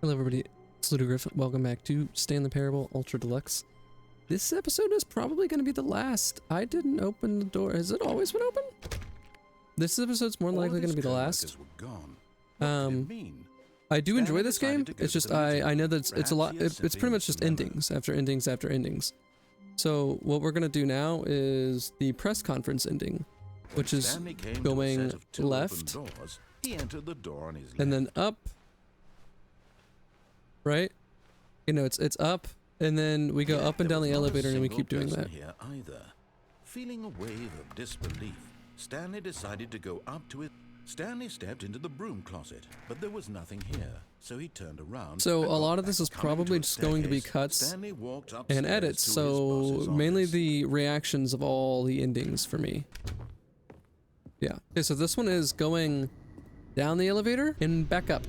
Hello everybody, it's Ludogriff. Welcome back to Stanley Parable Ultra Deluxe. This episode is probably going to be the last. I didn't open the door. Has it always been open? This episode's more likely going to be the last. I do enjoy this game. It's just I know that it's a lot. It's pretty much just endings after endings after endings. So what we're going to do now is the press conference ending, which is going left and then up. Right? You know, it's up, and then we go up and down the elevator, and we keep doing that. Here either. Feeling a wave of disbelief, Stanley decided to go up to it. Stanley stepped into the broom closet, but there was nothing here, so he turned around. So a lot of this is probably just going to be cuts and edits, so mainly the reactions of all the endings for me. Yeah. Okay, so this one is going down the elevator and back up.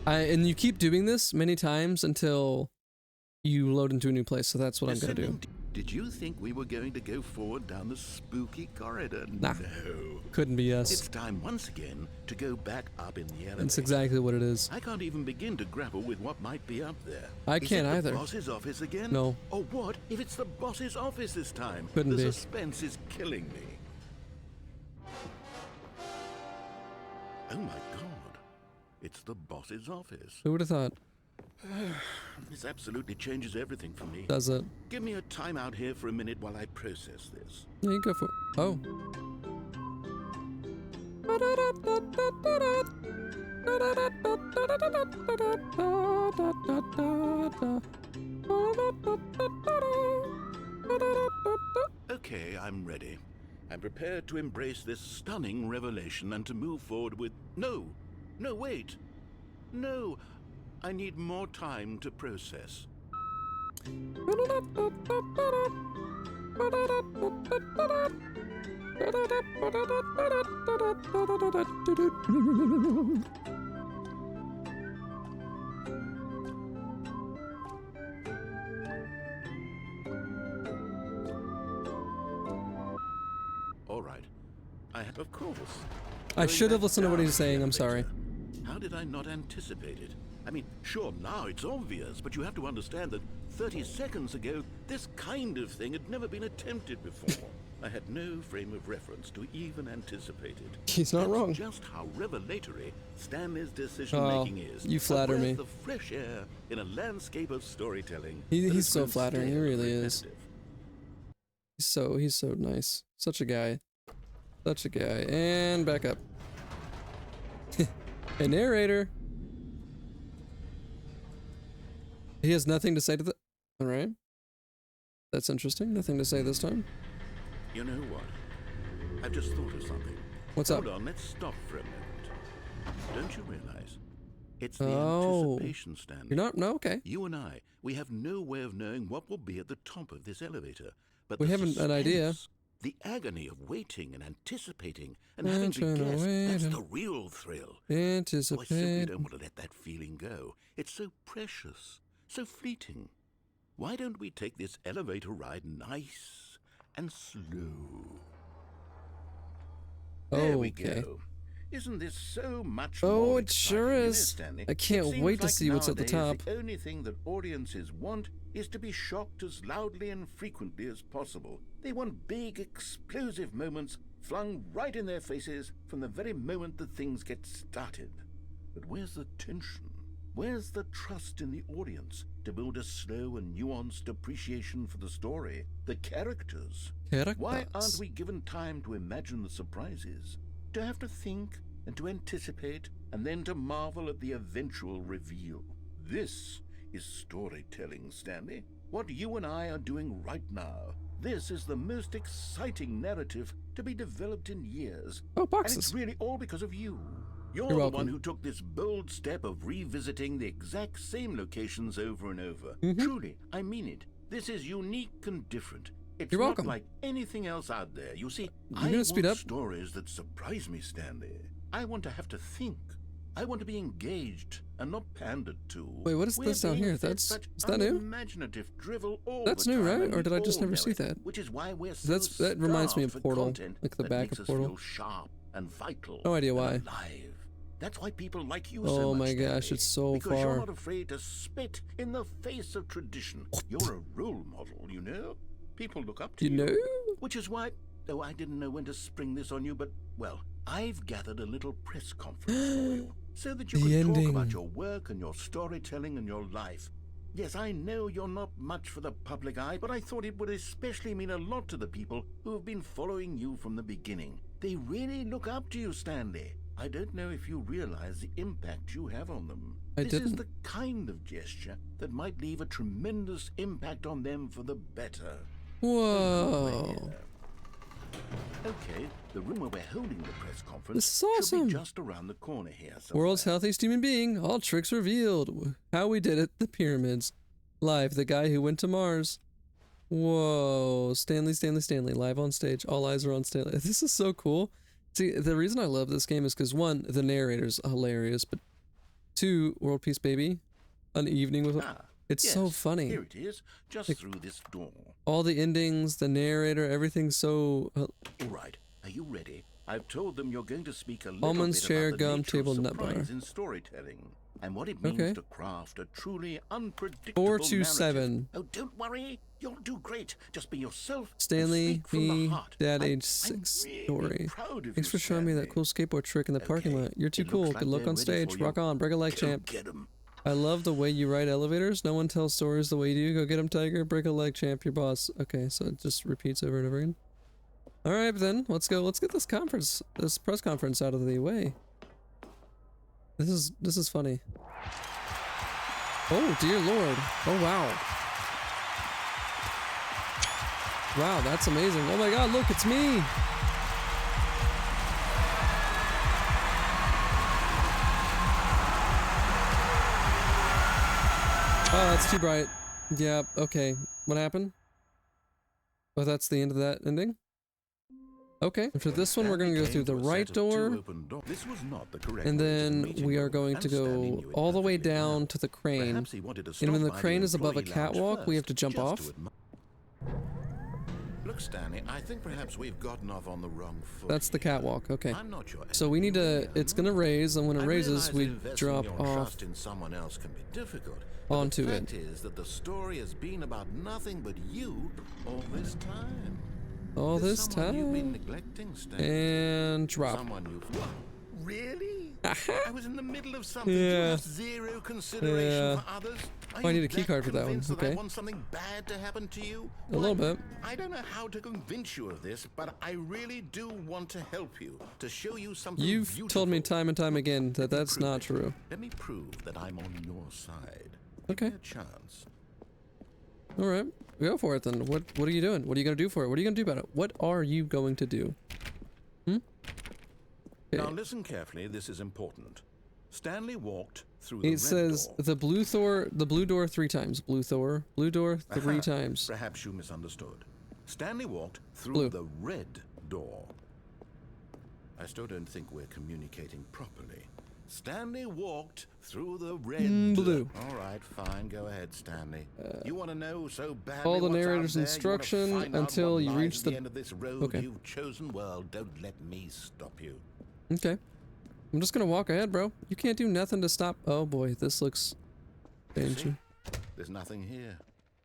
And you keep doing this many times until you load into a new place, so that's what I'm going to do. Did you think we were going to go forward down the spooky corridor? Nah, no. Couldn't be us. It's time once again to go back up in the elevator. That's exactly what it is. I can't even begin to grapple with what might be up there. I can't either. Is it the boss's office again? No. Or what if it's the boss's office this time? Couldn't be. The suspense is killing me. Oh my god. It's the boss's office. Who would have thought? This absolutely changes everything for me. Does it? Give me a time out here for a minute while I process this. Yeah, you go for it. Oh. Okay, I'm ready. I'm prepared to embrace this stunning revelation and to move forward with... No, wait. No, I need more time to process. All right. Of course. I should have listened to what he's saying. I'm sorry. How did I not anticipate it? I mean, sure, now it's obvious, but you have to understand that 30 seconds ago, this kind of thing had never been attempted before. I had no frame of reference to even anticipate it. He's not wrong. Just how revelatory Stanley's decision-making is. You flatter me. The fresh air in a landscape of storytelling. He's so flattering. He really is. He's so nice. Such a guy. Such a guy. And back up. A narrator. He has nothing to say to the... Alright. That's interesting. Nothing to say this time. You know what? I've just thought of something. What's up? Hold on, let's stop for a moment. Don't you realize? It's the anticipation, Stanley. You're not... No, okay. You and I, we have no way of knowing what will be at the top of this elevator. But we have an idea. The agony of waiting and anticipating and having to guess, that's the real thrill. Anticipate. Oh, I simply don't want to let that feeling go. It's so precious, so fleeting. Why don't we take this elevator ride nice and slow? There we go. Isn't this so much more it sure is. I can't wait to see what's at the top. The only thing that audiences want is to be shocked as loudly and frequently as possible. They want big, explosive moments flung right in their faces from the very moment that things get started. But where's the tension? Where's the trust in the audience to build a slow and nuanced appreciation for the story, the characters? Why aren't we given time to imagine the surprises? To have to think and to anticipate and then to marvel at the eventual reveal. This is storytelling, Stanley. What you and I are doing right now. This is the most exciting narrative to be developed in years. Oh, boxes. And it's really all because of you. You're the one who took this bold step of revisiting the exact same locations over and over. Truly, I mean it. This is unique and different. It's not like anything else out there. You see, I want stories that surprise me, Stanley. I want to have to think. I want to be engaged and not pandered to. Wait, what is this down here? Is that new? Imaginative drivel all That's new, right? Or did I just never see that? Which is why we're so that reminds me of Portal, like the back of Portal. Sharp and vital. No idea why. Alive. That's why people like you Oh so much, my gosh, Stanley, it's so because you're far. not afraid to spit in the face of tradition. You're a role model, you know? People look up to You know? Which is why, though I didn't know when to spring this on you, but, well, I've gathered a little press conference for you, so that you The can talk about ending. your work and your storytelling and your life. Yes, I know you're not much for the public eye, but I thought it would especially mean a lot to the people who have been following you from the beginning. They really look up to you, Stanley. I don't know if you realize the impact you have on them. This is the kind of gesture that might leave a tremendous impact on them for the better. Whoa. Okay, the room where we're holding the press conference This is awesome. should be just around the corner here somewhere. World's healthiest human being. All tricks revealed. How we did it. The pyramids. Live. The guy who went to Mars. Whoa. Stanley, Stanley, Stanley. Live on stage. All eyes are on Stanley. This is so cool. See, the reason I love this game is because, one, the narrator's hilarious, but two, World Peace Baby. An evening with... It's yes, so funny. Here it is, just through this door. All the endings, the narrator, everything's so... All right, are you ready? I've told them you're going to speak a little Almonds, bit chair, about the gum, nature table, of nut bar. surprise in storytelling, and what it means Okay. to craft a truly unpredictable 427. narrative. Oh, don't worry, you'll do great. Just be yourself. and Stanley, speak from the me, heart. dad, I'm age 6 really story. proud of Thanks you, for showing me that Stanley. cool skateboard trick in the parking Okay, lot. You're too it cool. looks Good like luck they're on ready stage. for you. Rock on. Break a leg, Go champ. get 'em. I love the way you write elevators. No one tells stories the way you do. Go get him, Tiger. Break a leg, champ. Your boss. Okay, so it just repeats over and over again. All right, then let's go. Let's get this press conference out of the way. This is funny. Oh dear Lord! Oh wow! Wow, that's amazing! Oh my God! Look, it's me! Oh, that's too bright. Yeah, okay. What happened? Oh, that's the end of that ending? Okay. For this one, we're going to go through the right door. This was not the correct And way to the then meeting we are room, going to and Stanley go knew it all the way perfectly well. down to the crane. Perhaps he wanted to And when stop the by crane is above a employee lounge catwalk, we have to first, jump just off. to Look, Stanley, I think perhaps we've gotten off on the wrong foot. That's the here. catwalk, okay. I'm not your So we need to, it's going to raise, and when it I raises, realize we investing drop your off trust in someone else can be difficult. But onto the it. fact is that the story has been about nothing but you all this time. All There's this someone you've been time. neglecting, Stanley. And drop. Someone you've... What? Really? I was in the middle of something. You Yeah. have zero consideration Yeah. for others. Are Oh, I you need a key that card for that one. convinced Okay. I want something bad to happen to you? A little bit. I don't know how to convince you of this, but I really do want to help you, to show you something You've beautiful. told me time and time again that that's Prove not it. true. Let me prove that I'm on your side. Okay. Give me a chance. All right. Go for it then. What are you doing? What are you going to do for it? What are you going to do about it? What are you going to do? Now Okay. listen carefully, this is important. Stanley walked through the It red says door. the blue door 3 times. Blue door 3 times. Perhaps you misunderstood. Stanley walked through Blue. the red door. I still don't think we're communicating properly. Stanley walked through the red blue. All right, fine. Go ahead, Stanley. You want to know so badly Follow the what's out narrator's there? You wanna instruction find out until what you lies reach at the- end of this road Okay. you've chosen. Well, don't let me stop you. Okay. I'm just going to walk ahead, bro. You can't do nothing to stop. Oh boy, this looks See? dangerous. There's nothing here.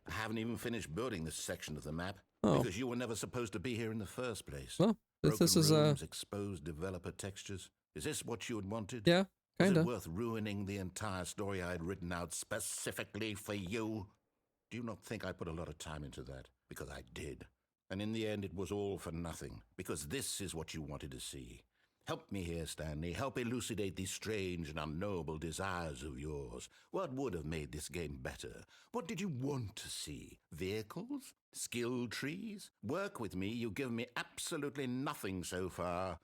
I haven't even finished building this section of the map Oh. because you were never supposed to be here in the first place. Well, this Broken is rooms, exposed developer textures. Is this what you had wanted? yeah, Was kind it of. worth ruining the entire story I had written out specifically for you? Do you not think I put a lot of time into that? Because I did. And in the end, it was all for nothing. Because this is what you wanted to see. Help me here, Stanley. Help elucidate these strange and unknowable desires of yours. What would have made this game better? What did you want to see? Vehicles? Skill trees? Work with me. You've given me absolutely nothing so far.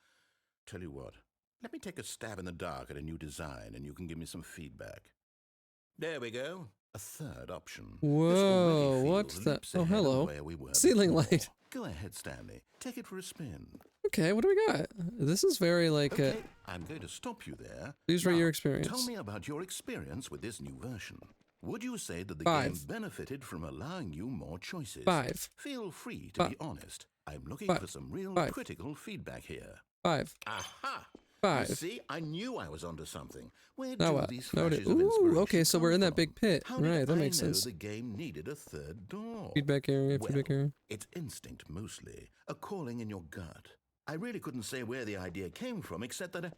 Tell you what. Let me take a stab in the dark at a new design, and you can give me some feedback. There we go. A third option. This Whoa, already what's feels that? leaps Oh, ahead of hello. where we were Ceiling before. light. Go ahead, Stanley. Take it for a spin. Okay, what do we got? This is very like, Okay, I'm going to stop you there. please rate Now, your experience. Tell me about your experience with this new version. Would you say that the 5. game benefited from allowing you more choices? 5. Feel free to 5. be honest. I'm looking 5. for some real 5. critical feedback here. 5. Aha! 5. You see, I knew I was onto something. Where Now do what? these No, flashes of ooh, inspiration okay, so come we're in that from? big pit. How did Right, that I makes know sense. the game needed a third door? Feedback area, Well, feedback area. it's instinct mostly, a calling in your gut. I really couldn't say where the idea came from, except that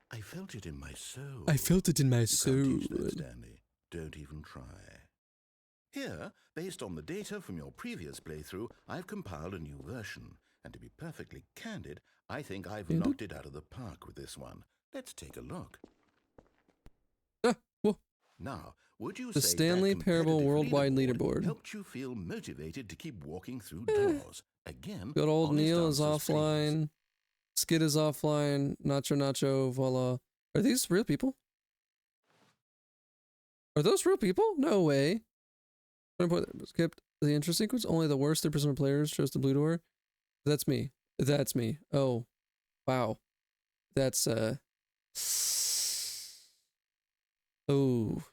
I felt it in my soul. I felt it in my You soul. can't teach that, Stanley. Don't even try. Here, based on the data from your previous playthrough, I've compiled a new version. And to be perfectly candid, I think I've knocked it out of the park with this one. Let's take a look. Whoa. Now, would you The say Stanley that Parable competitive Worldwide Leaderboard. helped you feel motivated to keep walking through doors? Again, Good old honest Neil is answers, please. offline. Skid is offline. Nacho, voila. Are these real people? Are those real people? No way. Skipped the intro sequence. Only the worst 3% of players chose the blue door. That's me. That's me. Oh, wow. That's oh,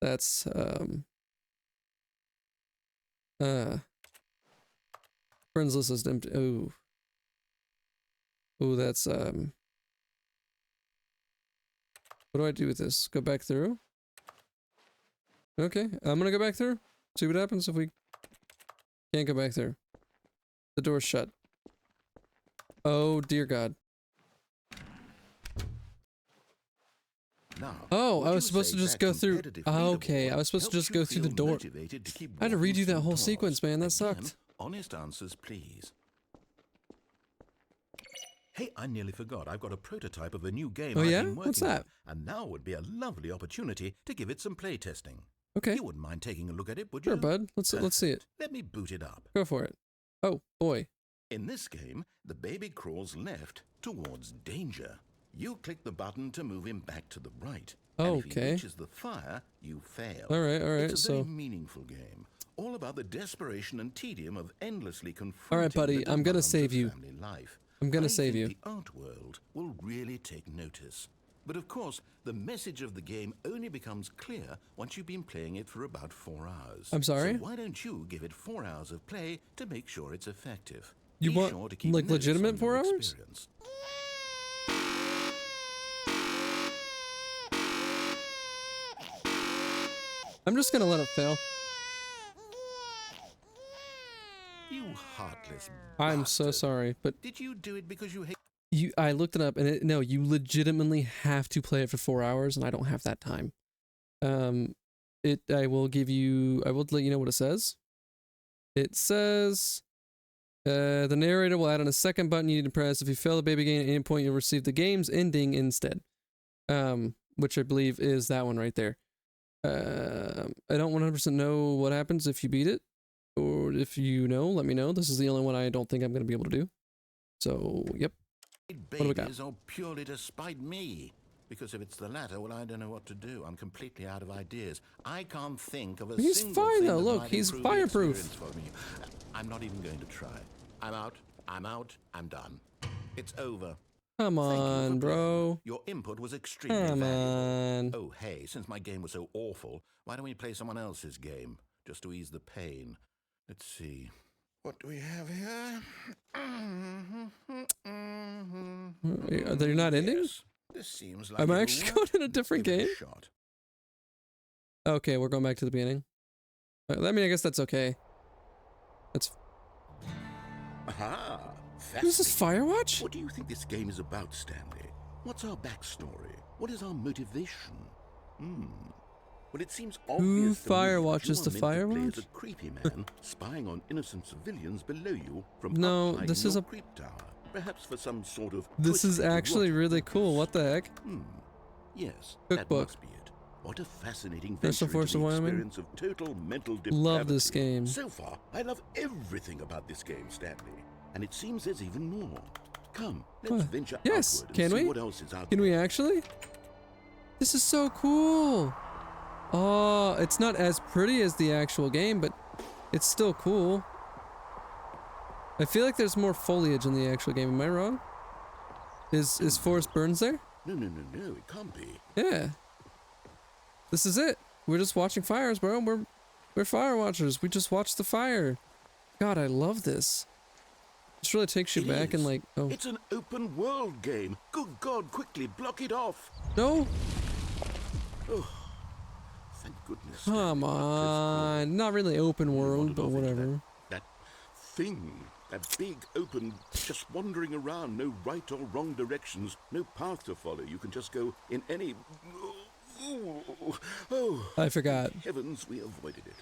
that's friends list is empty. Oh, oh, that's what do I do with this? Go back through. Okay, I'm gonna go back through. See what happens if we can't go back through. The door's shut. Oh dear God. Now, Oh, I would was you supposed say to just that go through. competitive Okay, I leaderboard was supposed to helps just you go through the feel door. motivated to keep I had to walking redo that through whole doors? sequence, man. That Again, sucked. Honest answers, please. Hey, I nearly forgot. I've got a prototype of a new game Oh, I've yeah? been working What's that? on, and now would be a lovely opportunity to give it some play testing. Okay, You wouldn't mind taking a look at it, would you? sure, bud. Let's see it. Perfect. Let me boot it up. Go for it. Oh boy. In this game, the baby crawls left towards danger. You click the button to move him back to the right. And if he Okay. reaches the fire, you fail. All right. It's a very So, meaningful game, all about the desperation and tedium of endlessly all confronting right, buddy. the I'm gonna demands save of you. family life. I'm gonna I save think you. The art world will really take notice. But of course, the message of the game only becomes clear once you've been playing it for about 4 hours. I'm sorry? So why don't you give it 4 hours of play to make sure it's effective? You Be want, sure to keep like, notes legitimate on 4 your hours? experience. I'm just gonna let it fail. You heartless I'm so bastard. sorry, but Did you do it because you hate... I looked it up, and no, you legitimately have to play it for 4 hours, and I don't have that time. I will let you know what it says. It says, the narrator will add on a second button you need to press. If you fail the baby game at any point, you'll receive the game's ending instead. Which I believe is that one right there. I don't 100% know what happens if you beat it, or if you know, let me know. This is the only one I don't think I'm going to be able to do. So, yep. What do we got? babies or purely to spite me? Because if it's the latter, well, I don't know what to do. I'm completely out of ideas. I can't think of a He's single fine, thing though. that Look, might he's improve the fireproof. experience for me. I'm not even going to try. I'm out. I'm done. It's over. Come Thank you on, for bro. playing. Your input was extremely Come valuable. on. Oh, hey, since my game was so awful, why don't we play someone else's game, just to ease the pain? Let's see. What do we have here? Are they not ending? Yes, this seems like Am I it'll actually work. going in a Let's different give it game? a shot. Okay, we're going back to the beginning. I mean, I guess that's okay. That's... Aha! Is this Firewatch? What do you think this game is about, Stanley? What's our backstory? What is our motivation? Well, it seems obvious to me Firewatch that you is are the meant to play Firewatch? as a creepy man spying on innocent civilians below you from No, up high this in is your a... creep tower. Perhaps for some sort of This is twisted actually erotic really purpose. cool. What the heck? Yes, that Cookbook. must be it. What a fascinating Crystal venture into Force the of Wyoming. experience of total mental depravity. Love this game. So far, I love everything about this game, Stanley. And it seems there's even more. Come, let's venture Yes, outward and can see we? what else is out Can there. we actually? This is so cool. Oh, it's not as pretty as the actual game, but it's still cool. I feel like there's more foliage in the actual game. Am I wrong? Is Forrest Burns there? No, it can't be. Yeah. This is it. We're just watching fires, bro. We're fire watchers. We just watch the fire. God, I love this. This really takes you It back and is. like, oh. It's an open world game. Good God, quickly block it off. No! Oh, thank goodness. Come on. Not really open world, but whatever. That thing, that big open, just wandering around, no right or wrong directions, no path to follow. You can just go in any... Oh, I forgot. thank heavens we avoided it.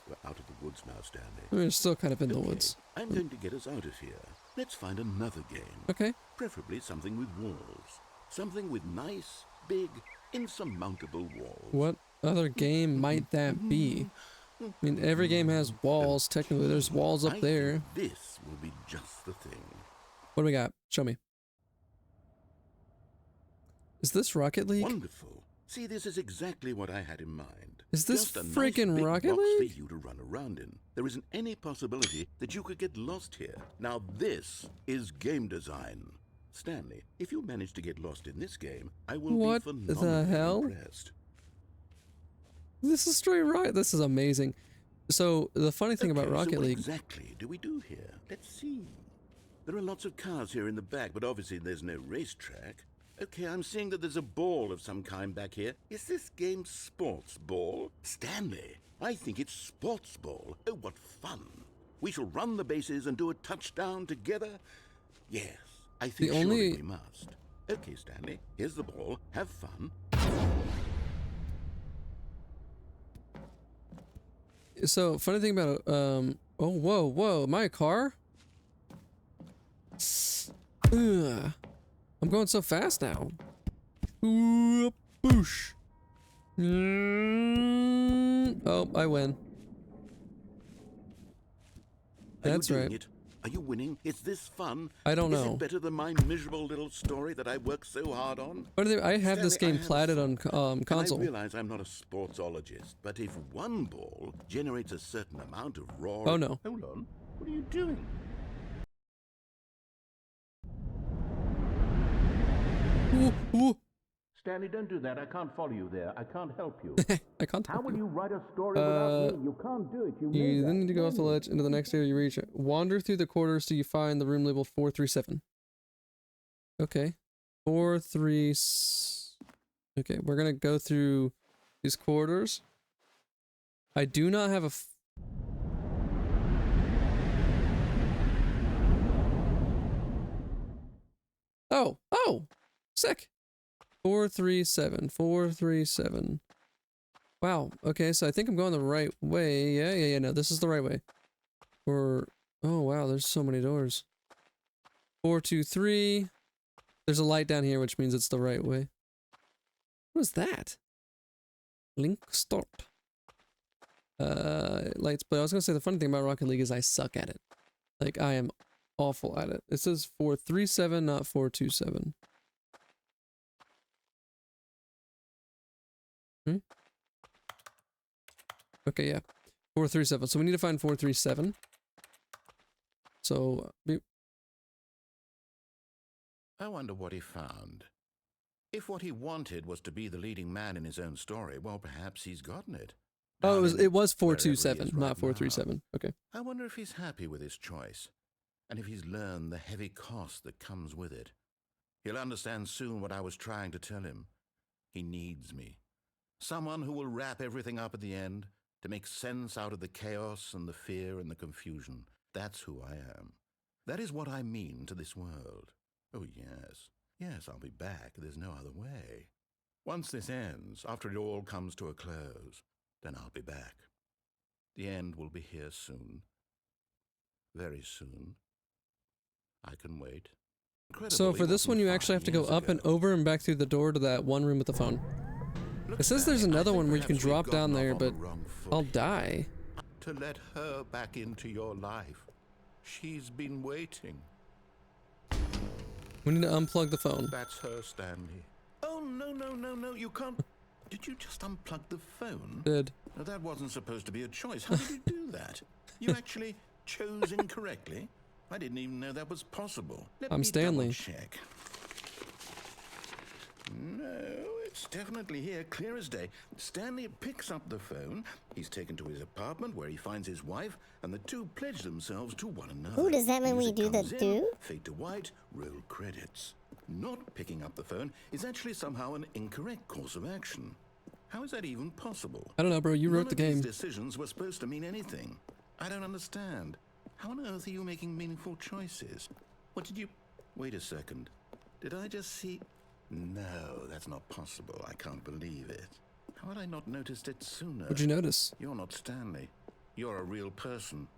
We're out of the woods now, Stanley. We're still kind of in the woods. I'm going to get us out of here. Let's find another game. Okay. Preferably something with walls. Something with nice, big, insurmountable walls. What other game might that be? I mean, every game has walls. Technically, there's walls up there. This will be just the thing. What do we got? Show me. Is this Rocket League? Wonderful. See, this is exactly what I had in mind. Is this just a freaking nice big Rocket box League? for you to run around in. There isn't any possibility that you could get lost here. Now this is game design. Stanley, if you manage to get lost in this game, I will What be the phenomenally hell? impressed. This is straight right. This is amazing. So the funny thing about Okay, Rocket so what League, exactly do we do here? Let's see. There are lots of cars here in the back, but obviously there's no racetrack. Okay, I'm seeing that there's a ball of some kind back here. Is this game sports ball? Stanley, I think it's sports ball. Oh, what fun. We shall run the bases and do a touchdown together. Yes, I think surely we must. Okay, Stanley, here's the ball. Have fun. so funny thing about oh whoa, am I a car? Ugh. I'm going so fast now. Ooh, boosh. Oh, I win. That's right. It? Are you winning? Is this fun? I don't know. Is it better than my miserable little story that I worked so hard on? I have this Stanley, game platted on console. I realize I'm not a sportsologist, but if one ball generates a certain amount of raw... Oh no. Hold on. What are you doing? Ooh. Stanley, don't do that. I can't follow you there. I can't help you. I can't How help will you. you write a story without me? You can't do it. You then need to go off the ledge into the next area you reach. Wander through the corridors till you find the room labeled 437. Okay. 437. Okay, we're gonna go through these corridors. I do not have a... Oh! Sick! 437. 437. Wow. Okay, so I think I'm going the right way. Yeah, no, this is the right way. Oh, wow, there's so many doors. 423. There's a light down here, which means it's the right way. What is that? Link start. Lights, but I was gonna say the funny thing about Rocket League is I suck at it. Like, I am awful at it. It says 437, not 427. Okay, yeah. 437. So we need to find 437. So, I wonder what he found. If what he wanted was to be the leading man in his own story, well, perhaps he's gotten it. oh, it was wherever he 427, is not right now. 437. Okay. I wonder if he's happy with his choice, and if he's learned the heavy cost that comes with it. He'll understand soon what I was trying to tell him. He needs me. Someone who will wrap everything up at the end, to make sense out of the chaos and the fear and the confusion. That's who I am. That is what I mean to this world. Oh, yes. Yes, I'll be back. There's no other way. Once this ends, after it all comes to a close, then I'll be back. The end will be here soon. Very soon. I can wait. So for this one, you actually have to go up and over and back through the door to that one room with the phone. It says there's another one where you can drop down there, but I'll die. To let her back into your life. She's been waiting. We need to unplug the phone. That's her, Stanley. Oh, no, you can't. Did you just unplug the phone? Did. No, that wasn't supposed to be a choice. How did you do that? You actually chose incorrectly? I didn't even know that was possible. Let I'm me Stanley. double check. No, It's definitely here, clear as day. Stanley picks up the phone. He's taken to his apartment where he finds his wife, and the two pledge themselves to one another. Ooh, does that mean we Music do the comes in, do? fade to white, roll credits. Not picking up the phone is actually somehow an incorrect course of action. How is that even possible? I don't know, bro. You wrote the game. These decisions were supposed to mean anything. I don't understand. How on earth are you making meaningful choices? What did you... Wait a second. Did I just see... No, that's not possible. I can't believe it. How had I not noticed it sooner? What'd you notice? You're not Stanley. You're a real person.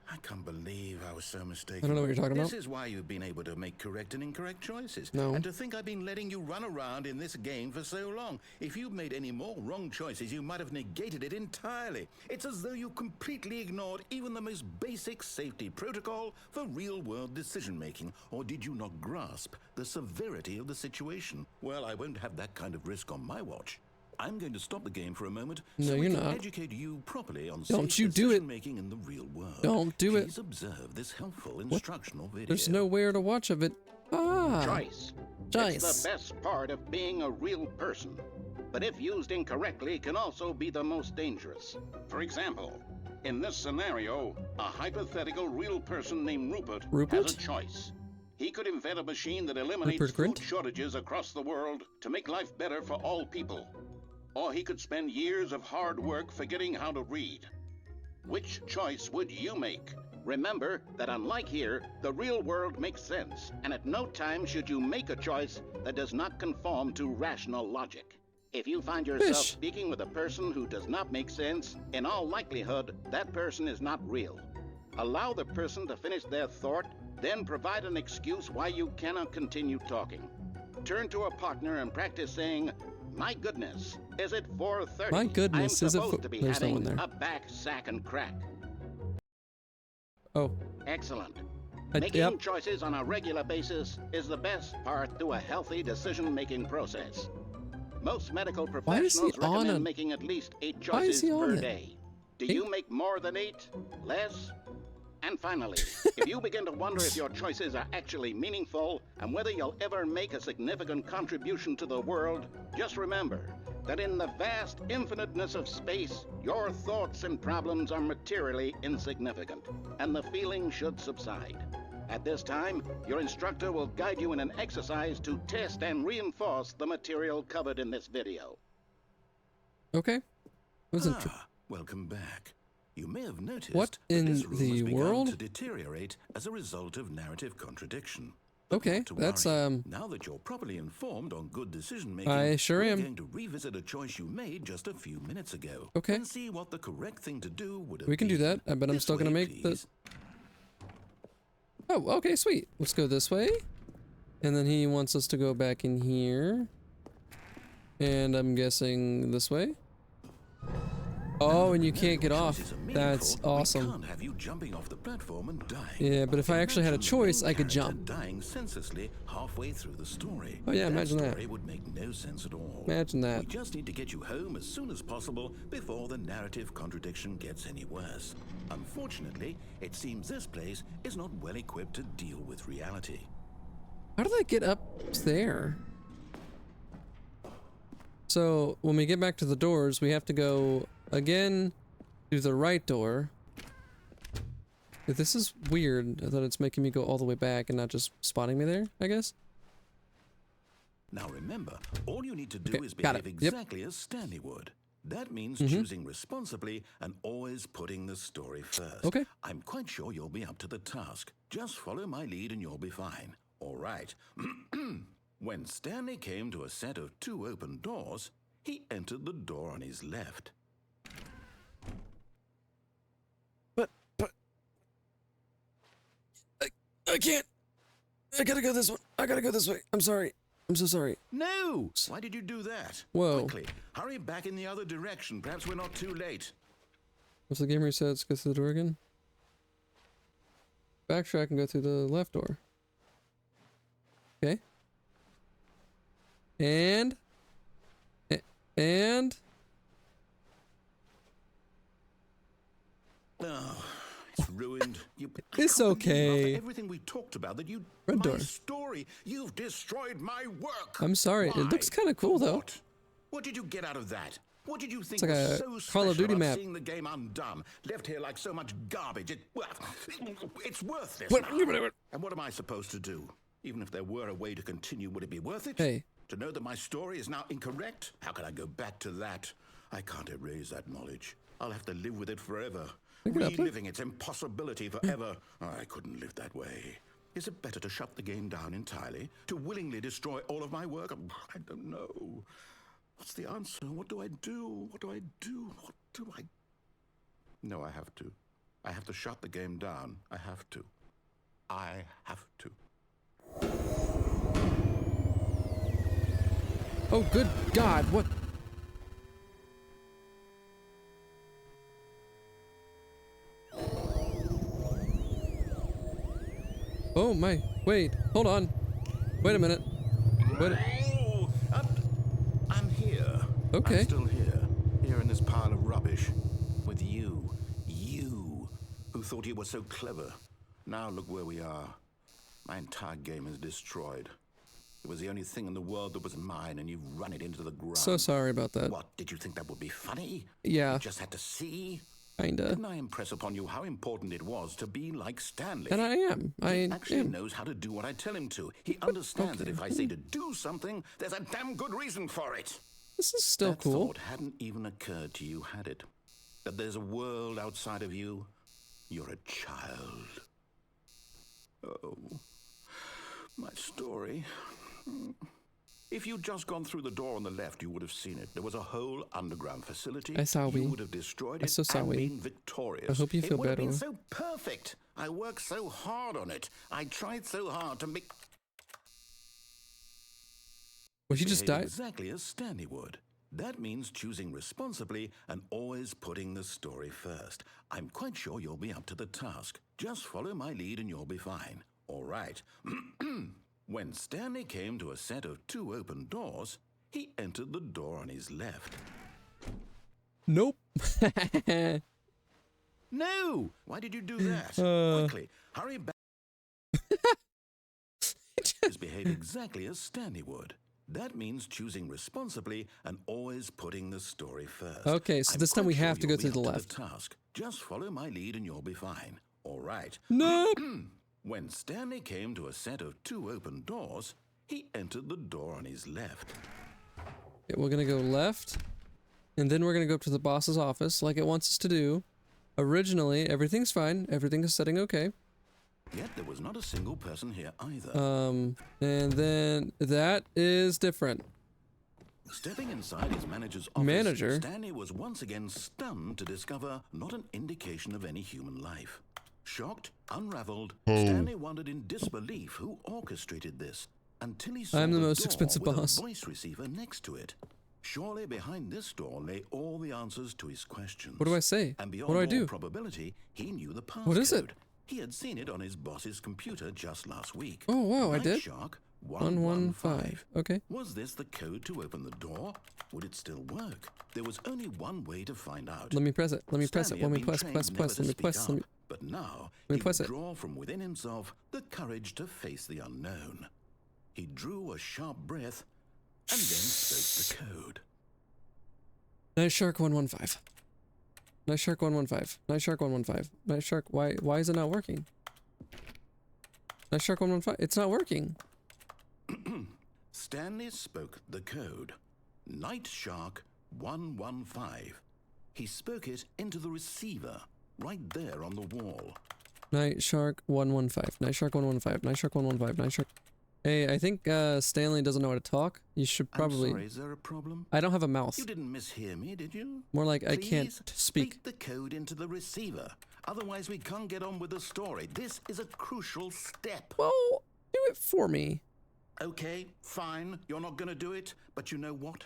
I can't believe I was so mistaken. I don't know what you're talking about. This is why you've been able to make correct and incorrect choices. No. And to think I've been letting you run around in this game for so long. If you'd made any more wrong choices, you might have negated it entirely. It's as though you completely ignored even the most basic safety protocol for real-world decision-making. Or did you not grasp the severity of the situation? Well, I won't have that kind of risk on my watch. I'm going to stop the game for a moment No, so we you're can not. educate you properly on Don't safe you do it. decision-making in the real world. Don't do it. Please observe this helpful instructional video. There's nowhere to watch of it. Ah. Choice. Choice. It's the best part of being a real person. But if used incorrectly, can also be the most dangerous. For example, in this scenario, a hypothetical real person named Rupert Rupert? has a choice. He could invent a machine that eliminates Rupert food Grint? shortages across the world to make life better for all people. Or he could spend years of hard work forgetting how to read. Which choice would you make? Remember that unlike here, the real world makes sense, and at no time should you make a choice that does not conform to rational logic. If you find yourself Fish. speaking with a person who does not make sense, in all likelihood, that person is not real. Allow the person to finish their thought, then provide an excuse why you cannot continue talking. Turn to a partner and practice saying, "My goodness, is it 4:30? My goodness, I'm is it supposed to be There's no one having there. a back, sack, and crack." Oh. Excellent. I- Making yep. choices on a regular basis is the best part to a healthy decision-making process. Most medical Why is he professionals on recommend a- making at least 8 Why is choices he on per it? day. Do 8? you make more than 8? Less? And finally, if you begin to wonder if your choices are actually meaningful and whether you'll ever make a significant contribution to the world, just remember that in the vast infiniteness of space, your thoughts and problems are materially insignificant, and the feeling should subside. At this time, your instructor will guide you in an exercise to test and reinforce the material covered in this video. Okay. Wasn't tr- Welcome back. You may have noticed What that in this room the has begun world? to deteriorate as a result of narrative contradiction. Okay, Not to that's, worry. Now that you're properly informed on good decision making, I sure we're am. going to revisit a choice you made just a few minutes ago. Okay. And see what the correct thing to do would have We can do been. that. I bet I'm This still gonna way, make please. the... Oh, okay, sweet. Let's go this way. And then he wants us to go back in here. And I'm guessing this way. Oh, and you Now can't your get off. choices are That's meaningful, awesome. We can't have you jumping off the platform and dying. Yeah, but if I actually had a Imagine the choice, main I could character jump. dying senselessly halfway through the story. Oh, yeah, imagine that. Story would make no sense at all. Imagine that. We just need to get you home as soon as possible before the narrative contradiction gets any worse. Unfortunately, it seems this place is not well equipped to deal with reality. How did I get up there? So, when we get back to the doors, we have to go again through the right door. This is weird that it's making me go all the way back and not just spotting me there, I guess. Now remember, all you need to do Okay, is got behave it. Yep. exactly as Stanley would. That means choosing responsibly and always putting the story first. Okay. I'm quite sure you'll be up to the task. Just follow my lead and you'll be fine. All right. When Stanley came to a set of 2 open doors, he entered the door on his left. I can't. I gotta go this way. I gotta go this way. I'm sorry. I'm so sorry. No! Why did you do that? Whoa. Quickly, hurry back in the other direction. Perhaps we're not too late. What's the game resets? Go through the door again. Backtrack and go through the left door. Okay. And Oh, it's ruined. You It's okay. After everything we talked about, that you Red my door. story, you've destroyed my work. I'm sorry. Why? It looks kind of cool though. What did you get out of that? What did you think like was a so Call of special Duty about map. seeing the game undone, left here like so much garbage? It's worthless What? now. And what am I supposed to do? Even if there were a way to continue, would it be worth it? Hey. To know that my story is now incorrect? How can I go back to that? I can't erase that knowledge. I'll have to live with it forever. Reliving its impossibility forever. I couldn't live that way. Is it better to shut the game down entirely? To willingly destroy all of my work? I don't know. What's the answer? What do I do? What do I do? What do I... No, I have to. I have to shut the game down. I have to. I have to. Oh, good God, what? Oh my, wait, hold on. Wait a minute. Wait a Oh, I'm here. Okay. I'm still here in this pile of rubbish. With you who thought you were so clever. Now look where we are. My entire game is destroyed. It was the only thing in the world that was mine, and you've run it into the ground. So sorry about that. What, did you think that would be funny? Yeah, You just had to see? kinda. Didn't I impress upon you how important it was to be like Stanley? And I am. He actually knows how to do what I tell him to. He understands that if I say to do something, there's a damn good reason for it. This is still That cool. thought hadn't even occurred to you, had it? That there's a world outside of you? You're a child. Oh, my story. If you'd just gone through the door on the left, you would have seen it. There was a whole underground facility. I saw you we. would have destroyed I it so saw and we. been victorious. I hope you feel it would have better. been so perfect. I worked so hard on it. I tried so hard to make... Well, he just behave died. Exactly as Stanley would. That means choosing responsibly and always putting the story first. I'm quite sure you'll be up to the task. Just follow my lead and you'll be fine. All right. When Stanley came to a set of 2 open doors, he entered the door on his left. Nope. No! Why did you do that? Quickly, hurry back. Just behave exactly as Stanley would. That means choosing responsibly and always putting the story first. Okay, so this time we have to go to the left. Task. Just follow my lead and you'll be fine. All right. Nope. When Stanley came to a set of 2 open doors, he entered the door on his left. Okay, we're gonna go left, and then we're gonna go up to the boss's office like it wants us to do. Originally, everything's fine. Everything is setting okay. Yet there was not a single person here either. And then that is different. Stepping inside his manager's office, Manager? Stanley was once again stunned to discover not an indication of any human life. Shocked, unraveled, Stanley wondered in disbelief who orchestrated this until he saw I'm the most door expensive with boss. a voice receiver next to it. Surely behind this door lay all the answers to his questions. What do I say? And beyond What do I all do? probability, he knew the passcode. What is it? He had seen it on his boss's computer just last week. Oh, wow, I Night did? Shark 115. Okay. Was this the code to open the door? Would it still work? There was only one way to find out. Let me press it. Let me press it. Stanley Let me had been press, trained press, never press. to Let me speak press. Let me. up, But now Let me he press would it. draw from within himself the courage to face the unknown. He drew a sharp breath and then spoke the code. Night Shark 115. Night Shark 115. Night Shark 115. Night Shark. Why is it not working? Night Shark 115. It's not working. Stanley spoke the code. Night Shark 115. He spoke it into the receiver, right there on the wall. Night Shark 115. Night Shark 115. Night Shark 115. Night Shark. Hey, I think Stanley doesn't know how to talk. You should probably. I'm sorry, is there a problem? I don't have a mouth. You didn't mishear me, did you? More like I can't Please speak. the code into the receiver. Otherwise, we can't get on with the story. This is a crucial step. Well, do it for me. Okay, fine. You're not going to do it. But you know what?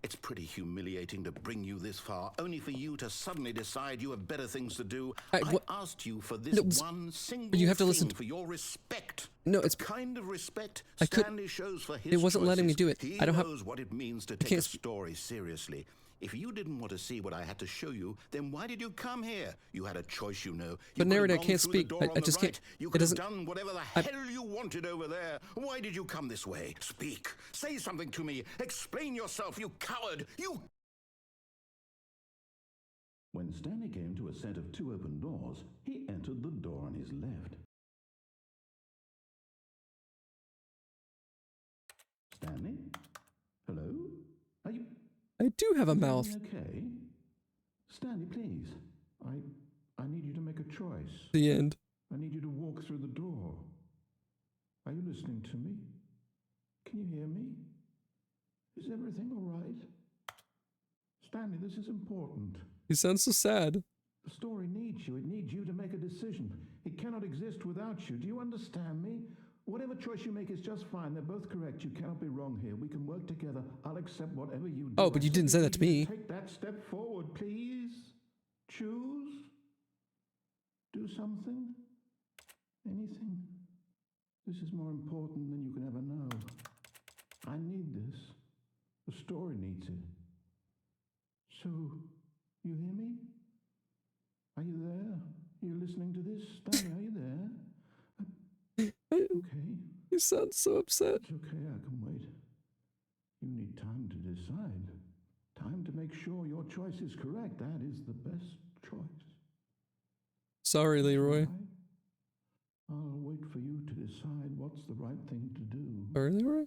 It's pretty humiliating to bring you this far, only for you to suddenly decide you have better things to do. I asked you for this one single you have to thing listen for your respect. No, the it's kind of respect I could- Stanley shows for his it wasn't letting me choices. do it. He I don't have- knows what it means to I take can't a story seriously. If you didn't want to see what I had to show you, then why did you come here? You had a choice, you know. You But could narrator, I have gone can't through speak. the door I on the just right. can't. You It could have doesn't. done whatever the hell you wanted over there. Why did you come this way? Speak. Say something to me. Explain yourself, you coward. You... When Stanley came to a set of 2 open doors, he entered the door on his left. Stanley? Hello? Are you... I do have a mouth. Okay. Stanley, please. I need you to make a choice. The end. I need you to walk through the door. Are you listening to me? Can you hear me? Is everything all right? Stanley, this is important. He sounds so sad. The story needs you. It needs you to make a decision. It cannot exist without you. Do you understand me? Whatever choice you make is just fine. They're both correct. You cannot be wrong here. We can work together. I'll accept whatever you do. Oh, but you didn't say that to me. Take that step forward, please. Choose. Do something. Anything. This is more important than you can ever know. I need this. The story needs it. So, you hear me? Are you there? Are you listening to this? Stanley, are you there? Okay. He sounds so upset. It's okay, I can wait. You need time to decide. Time to make sure your choice is correct. That is the best choice. Sorry, Leroy. I'll wait for you to decide what's the right thing to do. Sorry, Leroy?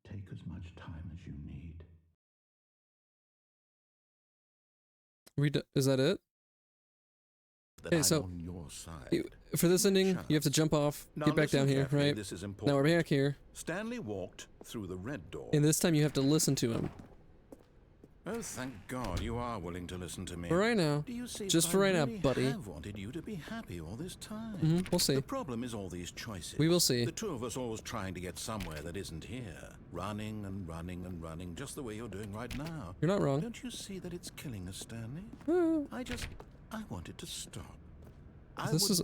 Take as much time as you need. Is that it? Okay, so for this ending, you have to jump off, get back down here, right? Now we're back here. Stanley walked through the red door. And this time you have to listen to him. Oh, thank God you are willing to listen to me. For right now. Do you see, Just for right now, buddy. I have wanted you to be happy all this time. We'll see. The problem is all these choices. We will see. The two of us always trying to get somewhere that isn't here. Running and running and running, just the way you're doing right now. You're not wrong. Don't you see that it's killing us, Stanley? I wanted to stop.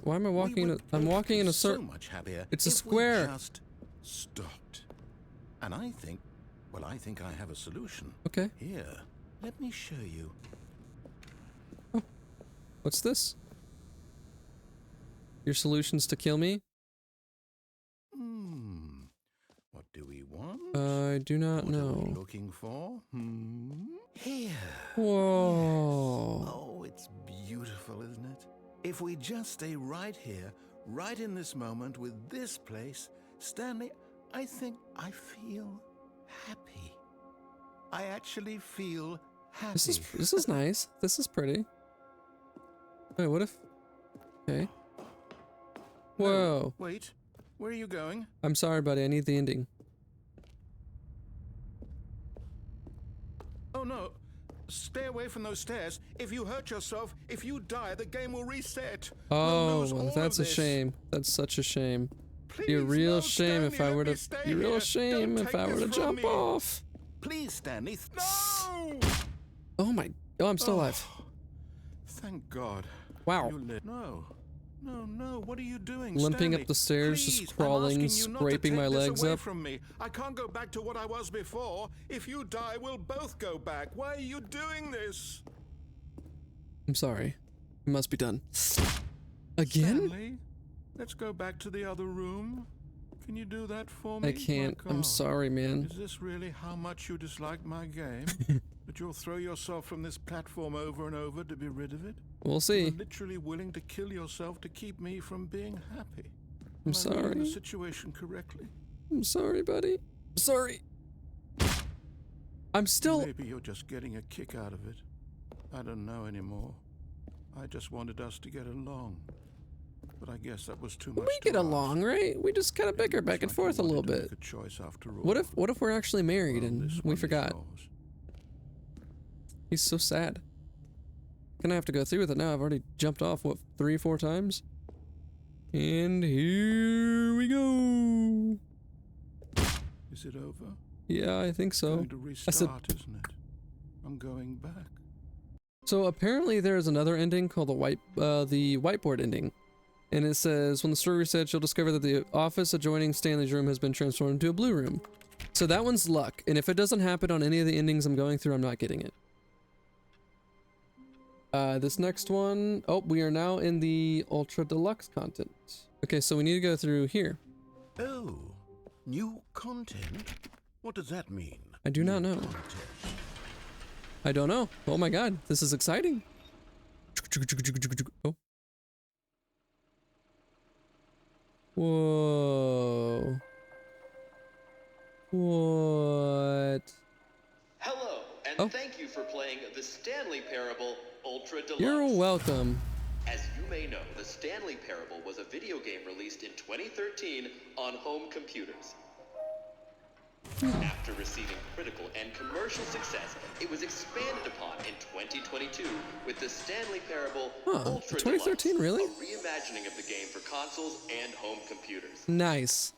Why am I walking I'm walking in a circle. So much happier. It's a square. We just stopped. And I think I have a solution. Okay. Here, let me show you. Oh. What's this? Your solutions to kill me? What do we want? I do not know. What are we looking for? Here. Whoa. Yes. Oh, it's beautiful, isn't it? If we just stay right here, right in this moment with this place, Stanley, I think I feel happy. I actually feel happy. This is nice. This is pretty. Wait, what if... Okay. Whoa. No, wait. Where are you going? I'm sorry, buddy. I need the ending. Oh, no. Stay away from those stairs. If you hurt yourself, if you die, the game will reset. Oh, well, that's a shame. That's such a shame. Please, Be a real no, shame Stanley, if I were to... Be a real shame if I were to jump off. Please, Stanley. No! Oh my... Oh, I'm still alive. Thank God. Wow. No. What are you doing, Limping Stanley? up the stairs, Please, just crawling, scraping my legs up. From me. I can't go back to what I was before. If you die, we'll both go back. Why are you doing this? I'm sorry. It must be done. Again? Stanley, let's go back to the other room. Can you do that for me? I can't. I'm sorry, man. Is this really how much you dislike my game? That you'll throw yourself from this platform over and over to be rid of it? We'll see. You're literally willing to kill yourself to keep me from being happy. I'm sorry. Am I reading the situation correctly? I'm sorry, buddy. Sorry. I'm still... Maybe you're just getting a kick out of it. I don't know anymore. I just wanted us to get along. But I guess that was too much. We get along, right? We just kind of bicker back and forth a little bit. What if we're actually married and we forgot? He's so sad. Gonna have to go through with it now. I've already jumped off, what, 3 or 4 times? And here we go. Is it over? Yeah, I think so. Going to restart, isn't it? I'm going back. So apparently there is another ending called the whiteboard ending. And it says, when the story resets, you'll discover that the office adjoining Stanley's room has been transformed into a blue room. So that one's luck, and if it doesn't happen on any of the endings I'm going through, I'm not getting it. This next one, oh, we are now in the Ultra Deluxe content. Okay, so we need to go through here. Oh, new content? What does that mean? I do not know. I don't know. Oh my god, this is exciting. Oh. Whoa. What? Hello, and thank you for playing the Stanley Parable Ultra Deluxe. You're welcome. As you may know, the Stanley Parable was a video game released in 2013 on home computers. After receiving critical and commercial success, it was expanded upon in 2022 with the Stanley Parable Ultra 2013, Deluxe, really? a reimagining of the game for consoles and home computers. Nice.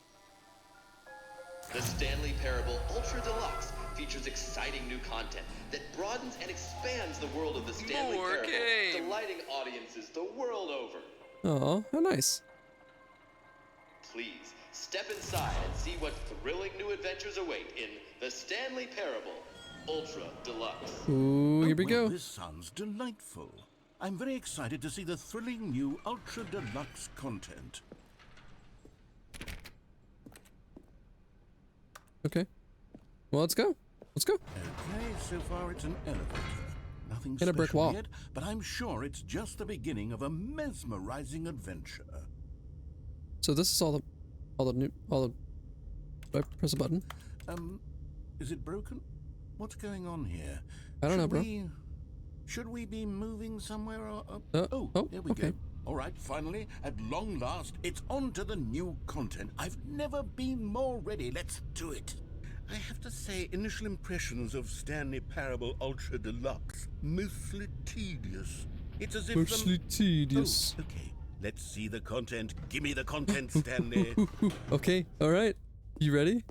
The Stanley Parable Ultra Deluxe features exciting new content that broadens and expands the world of the Stanley Parable, delighting audiences the world over. Oh, how nice. Please, step inside and see what thrilling new adventures await in the Stanley Parable Ultra Deluxe. Ooh, here we go. This sounds delightful. I'm very excited to see the thrilling new Ultra Deluxe content. Okay. Well, let's go. Let's go. Okay, so far it's an elevator. Nothing Hit a brick special wall. yet, but I'm sure it's just the beginning of a mesmerizing adventure. So this is all the do I press a button? Is it broken? What's going on here? I don't know, bro. Should we be moving somewhere or oh, there we okay. go. All right, finally, at long last, it's on to the new content. I've never been more ready. Let's do it. I have to say, initial impressions of Stanley Parable Ultra Deluxe, mostly tedious. It's as if Mostly tedious. Oh, okay. Let's see the content. Give me the content, Stanley. Okay, alright. You ready?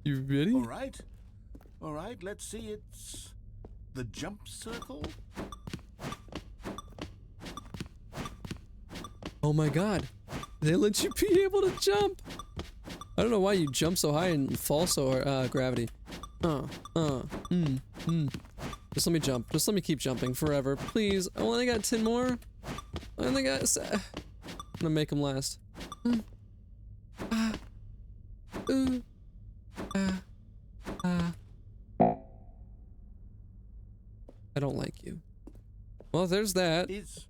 You ready? All right. All right, let's see. It's the jump circle. Oh my god. They let you be able to jump. I don't know why you jump so high and fall so gravity. Just let me jump. Just let me keep jumping forever. Please. I only got 10 more. I only got... I'm gonna make them last. I don't like you. Well, there's that. Is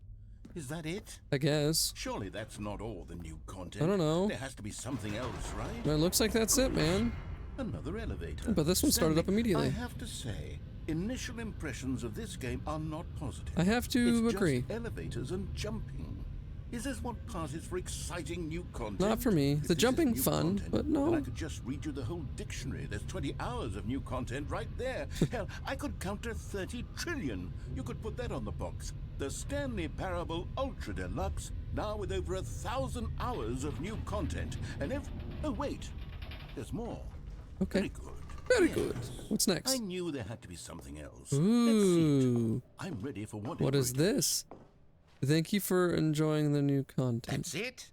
that it? I guess. Surely that's not all the new content. I don't know. There has to be something else, right? It looks like that's it, man. Another elevator. But this one started up Stanley, immediately. I have to say, initial impressions of this game are not positive. I have to it's agree. Just elevators and jumping. Is this what passes for exciting new content? Not for me. If The this is jumping new fun, content, but no. then I could just read you the whole dictionary. There's 20 hours of new content right there. Hell, I could counter 30 trillion. You could put that on the box. The Stanley Parable Ultra Deluxe, now with over 1,000 hours of new content. And oh wait, there's more. Okay. Very good. Very Yes. good. What's I next? knew there had to be something else. Ooh. Let's see. I'm ready for whatever. What is this? Thank you for enjoying the new content. That's it?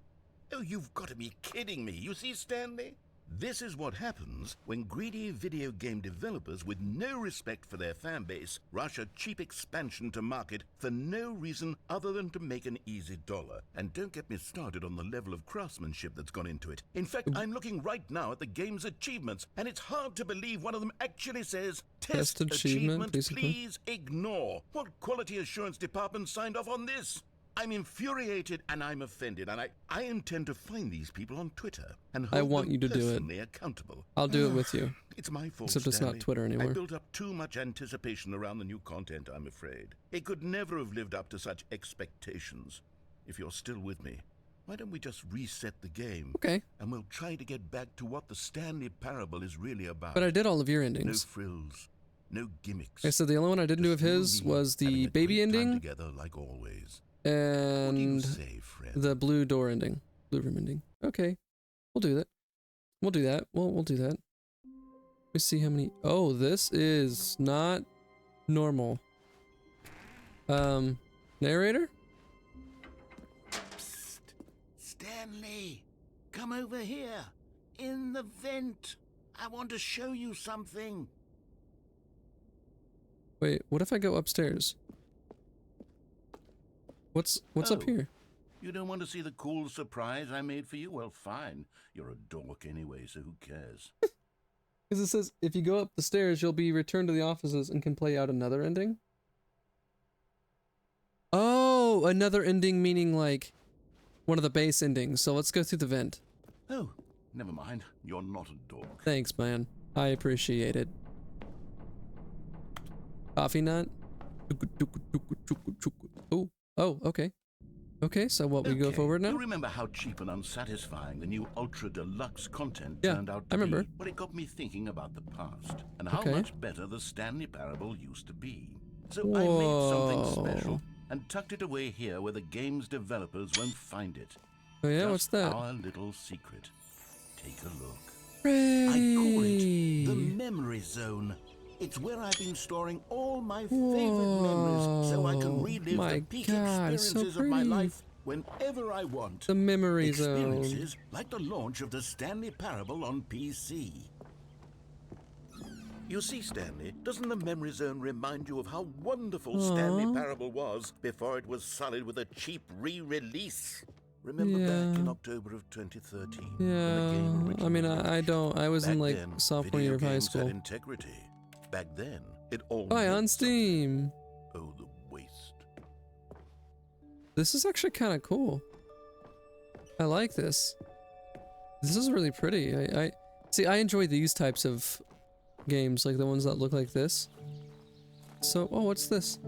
Oh, you've got to be kidding me. You see, Stanley? This is what happens when greedy video game developers with no respect for their fan base rush a cheap expansion to market for no reason other than to make an easy dollar. And don't get me started on the level of craftsmanship that's gone into it. In fact, I'm looking right now at the game's achievements, and it's hard to believe one of them actually says, Test achievement, please ignore. What quality assurance department signed off on this? I'm infuriated and I'm offended, and I intend to find these people on Twitter and hold I want them you to do it. personally accountable. I'll do it with you. It's my fault, Except it's not Stanley. Twitter anymore. I built up too much anticipation around the new content, I'm afraid. It could never have lived up to such expectations. If you're still with me, why don't we just reset the game? Okay. And we'll try to get back to what the Stanley Parable is really about. But I did all of your No endings. frills, no gimmicks. Okay, so the only one I didn't do of Just you and his me was the having a baby great time ending together like always. What do you and say, friend? the blue door ending. Blue room ending. Okay. We'll do that. We'll do that. We'll do that. Let me see how many. Oh, this is not normal. Narrator? Psst. Stanley, come over here. In the vent. I want to show you something. Wait, what if I go upstairs? What's up here? You don't want to see the cool surprise I made for you? Well, fine. You're a dork anyway, so who cares? Because it says, if you go up the stairs, you'll be returned to the offices and can play out another ending? Oh, another ending meaning like one of the base endings. So let's go through the vent. Oh, never mind. You're not a dork. Thanks, man. I appreciate it. Coffee nut? Oh, okay. Okay, so what, we go forward now? You remember how cheap and unsatisfying the new Ultra Deluxe content Yeah, turned out I to remember. be? But it got me thinking about the past and how much better the Stanley Parable used to be. So I made something special and tucked it away here where the game's developers won't find it. Oh yeah, Just what's that? our little secret. Take a look. Hooray! I call it the Memory Zone. It's where I've been storing all my favorite memories so I can relive the peak experiences of my life whenever I want. The Memory Zone. Experiences like the launch of the Stanley Parable on PC. You see, Stanley, doesn't the Memory Zone remind you of how wonderful Stanley Parable was before it was sullied with a cheap re-release? Remember back in October of 2013? Yeah, I mean, I don't. I was Back in like then, sophomore video year of high games had school. integrity. Back then, it all Buy on meant Steam. something. Oh, the waste. This is actually kind of cool. I like this. This is really pretty. I see. I enjoy these types of games, like the ones that look like this. So, oh, what's this?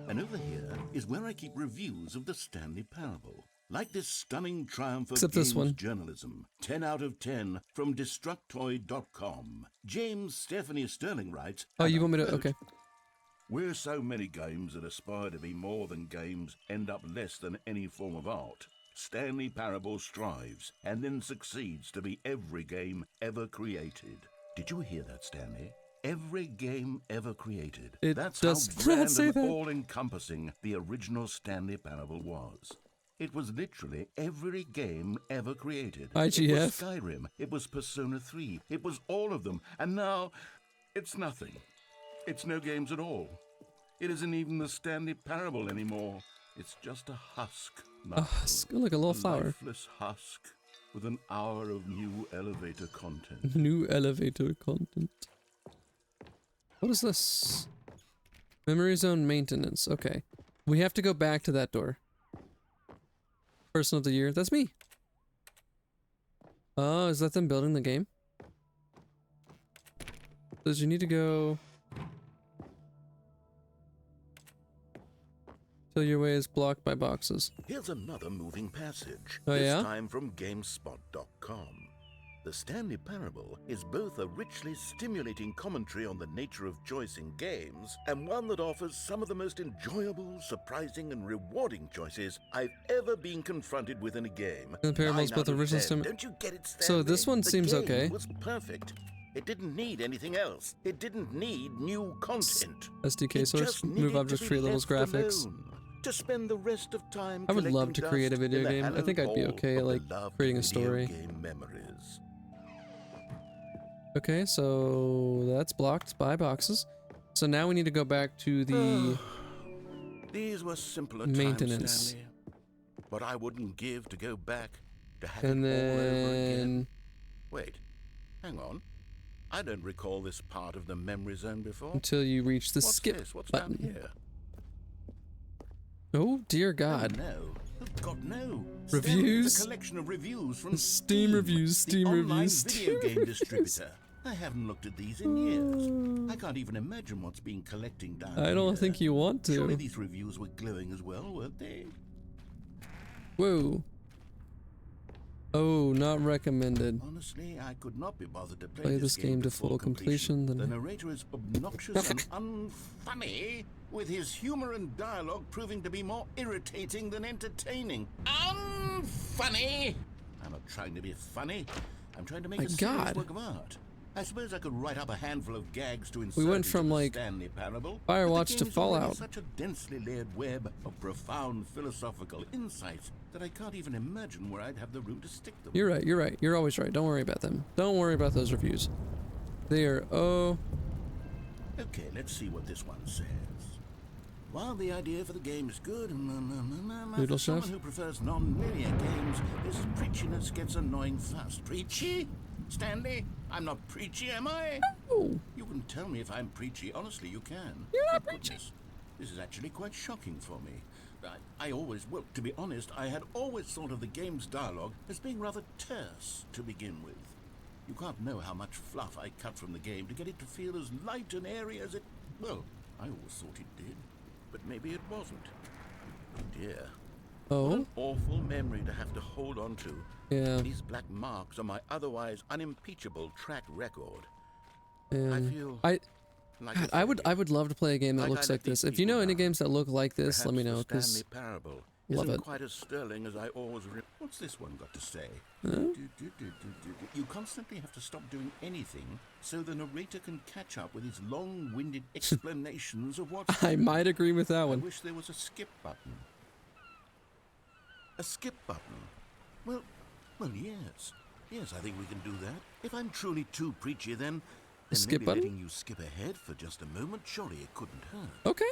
And over here is where I keep reviews of the Stanley Parable. Like this stunning triumph of Except this games one. journalism. 10 out of 10 from Destructoid.com. James Stephanie Sterling writes, Oh, and you I want me to? quote, Okay. "Where so many games that aspire to be more than games end up less than any form of art, Stanley Parable strives and then succeeds to be every game ever created." Did you hear that, Stanley? Every game ever created. It That's does how not grand say and that. all-encompassing the original Stanley Parable was. It was literally every game ever created. It was IGF. Skyrim. It was Persona 3. It was all of them. And now, it's nothing. It's no games at all. It isn't even the Stanley Parable anymore. It's just a husk. A husk, like a little flower. Lifeless husk with an hour of new elevator content. New elevator content. What is this? Memory zone maintenance. Okay. We have to go back to that door. Person of the year. That's me. Oh, is that them building the game? Does you need to go till your way is blocked by boxes? Here's another moving passage. Oh, this yeah? time from GameSpot.com. The Stanley Parable is both a richly stimulating commentary on the nature of choice in games and one that offers some of the most enjoyable, surprising, and rewarding choices I've ever been confronted with in a game. And the Parable is 9 both out of original 10. stim- Don't you get it, Stanley? So this one The seems game okay. was perfect. It didn't need anything else. It didn't need new content. SDK It source, just move needed objects, to be create levels, left graphics. alone. To spend the rest of time I would love collecting to create a dust video in the game. I think I'd be hallowed okay, hall of like, beloved creating a video story. game memories. Okay, so that's blocked by boxes. So now we need to go back to the These were simpler maintenance. times, Stanley. But I wouldn't give to go back to have and it all over again. then Wait, hang on. I don't recall this part of the memory zone before. until you reach the What's skip this? What's button. down here? Oh dear God. Oh, no. Oh, God, no. Reviews? Stanley, a collection of reviews from Steam reviews, Steam the reviews, online Steam video game reviews. distributor. I haven't looked at these in years. I can't even imagine what's been collecting down I don't here. think you want Surely to. these reviews were glowing as well, weren't they? Whoa. Oh, not recommended. Honestly, I could not be bothered to Play this game to full completion, The then narrator is obnoxious and unfunny, with his humor and dialogue proving to be more irritating than entertaining. Unfunny! I'm not trying to be funny. I'm trying to make My a serious God. work of art. I suppose I could write up a handful of gags to insert went into from, the like, Stanley Parable. Firewatch but to the game is already Fallout. such a densely layered web of profound philosophical insights that I can't even imagine where I'd have the room to stick them. You're right, you're right. You're always right. Don't worry about them. Don't worry about those reviews. There. Oh. Okay, let's see what this one says. While the idea for the game is good, Noodle for someone chef? who prefers non-linear games, this preachiness gets annoying fast. Preachy? Stanley? I'm not preachy, am I? Oh. You can tell me if I'm preachy. Honestly, you can. You're not Thank preachy. goodness. This is actually quite shocking for me. I always, well, to be honest, I had always thought of the game's dialogue as being rather terse to begin with. You can't know how much fluff I cut from the game to get it to feel as light and airy as it... Well, I always thought it did, but maybe it wasn't. Oh dear. What Oh. an awful memory to have to hold on to. Yeah. These black marks are my otherwise unimpeachable track record. Yeah. I feel I like God, a I would failure. would love to play a game that Like I looks let like this. these If you know people any down. games that look like this, let me know, Perhaps the because Stanley parable love isn't it. quite as sterling as I always What's this one got to say? You constantly have to stop doing anything so the narrator can catch up with his long-winded explanations of what's I might agree with that I one. wish there was a skip button. A skip button? Well, yes. Yes, I think we can do that. If I'm truly too preachy, then skip maybe button? letting you skip ahead for just a moment, surely it couldn't hurt. Okay.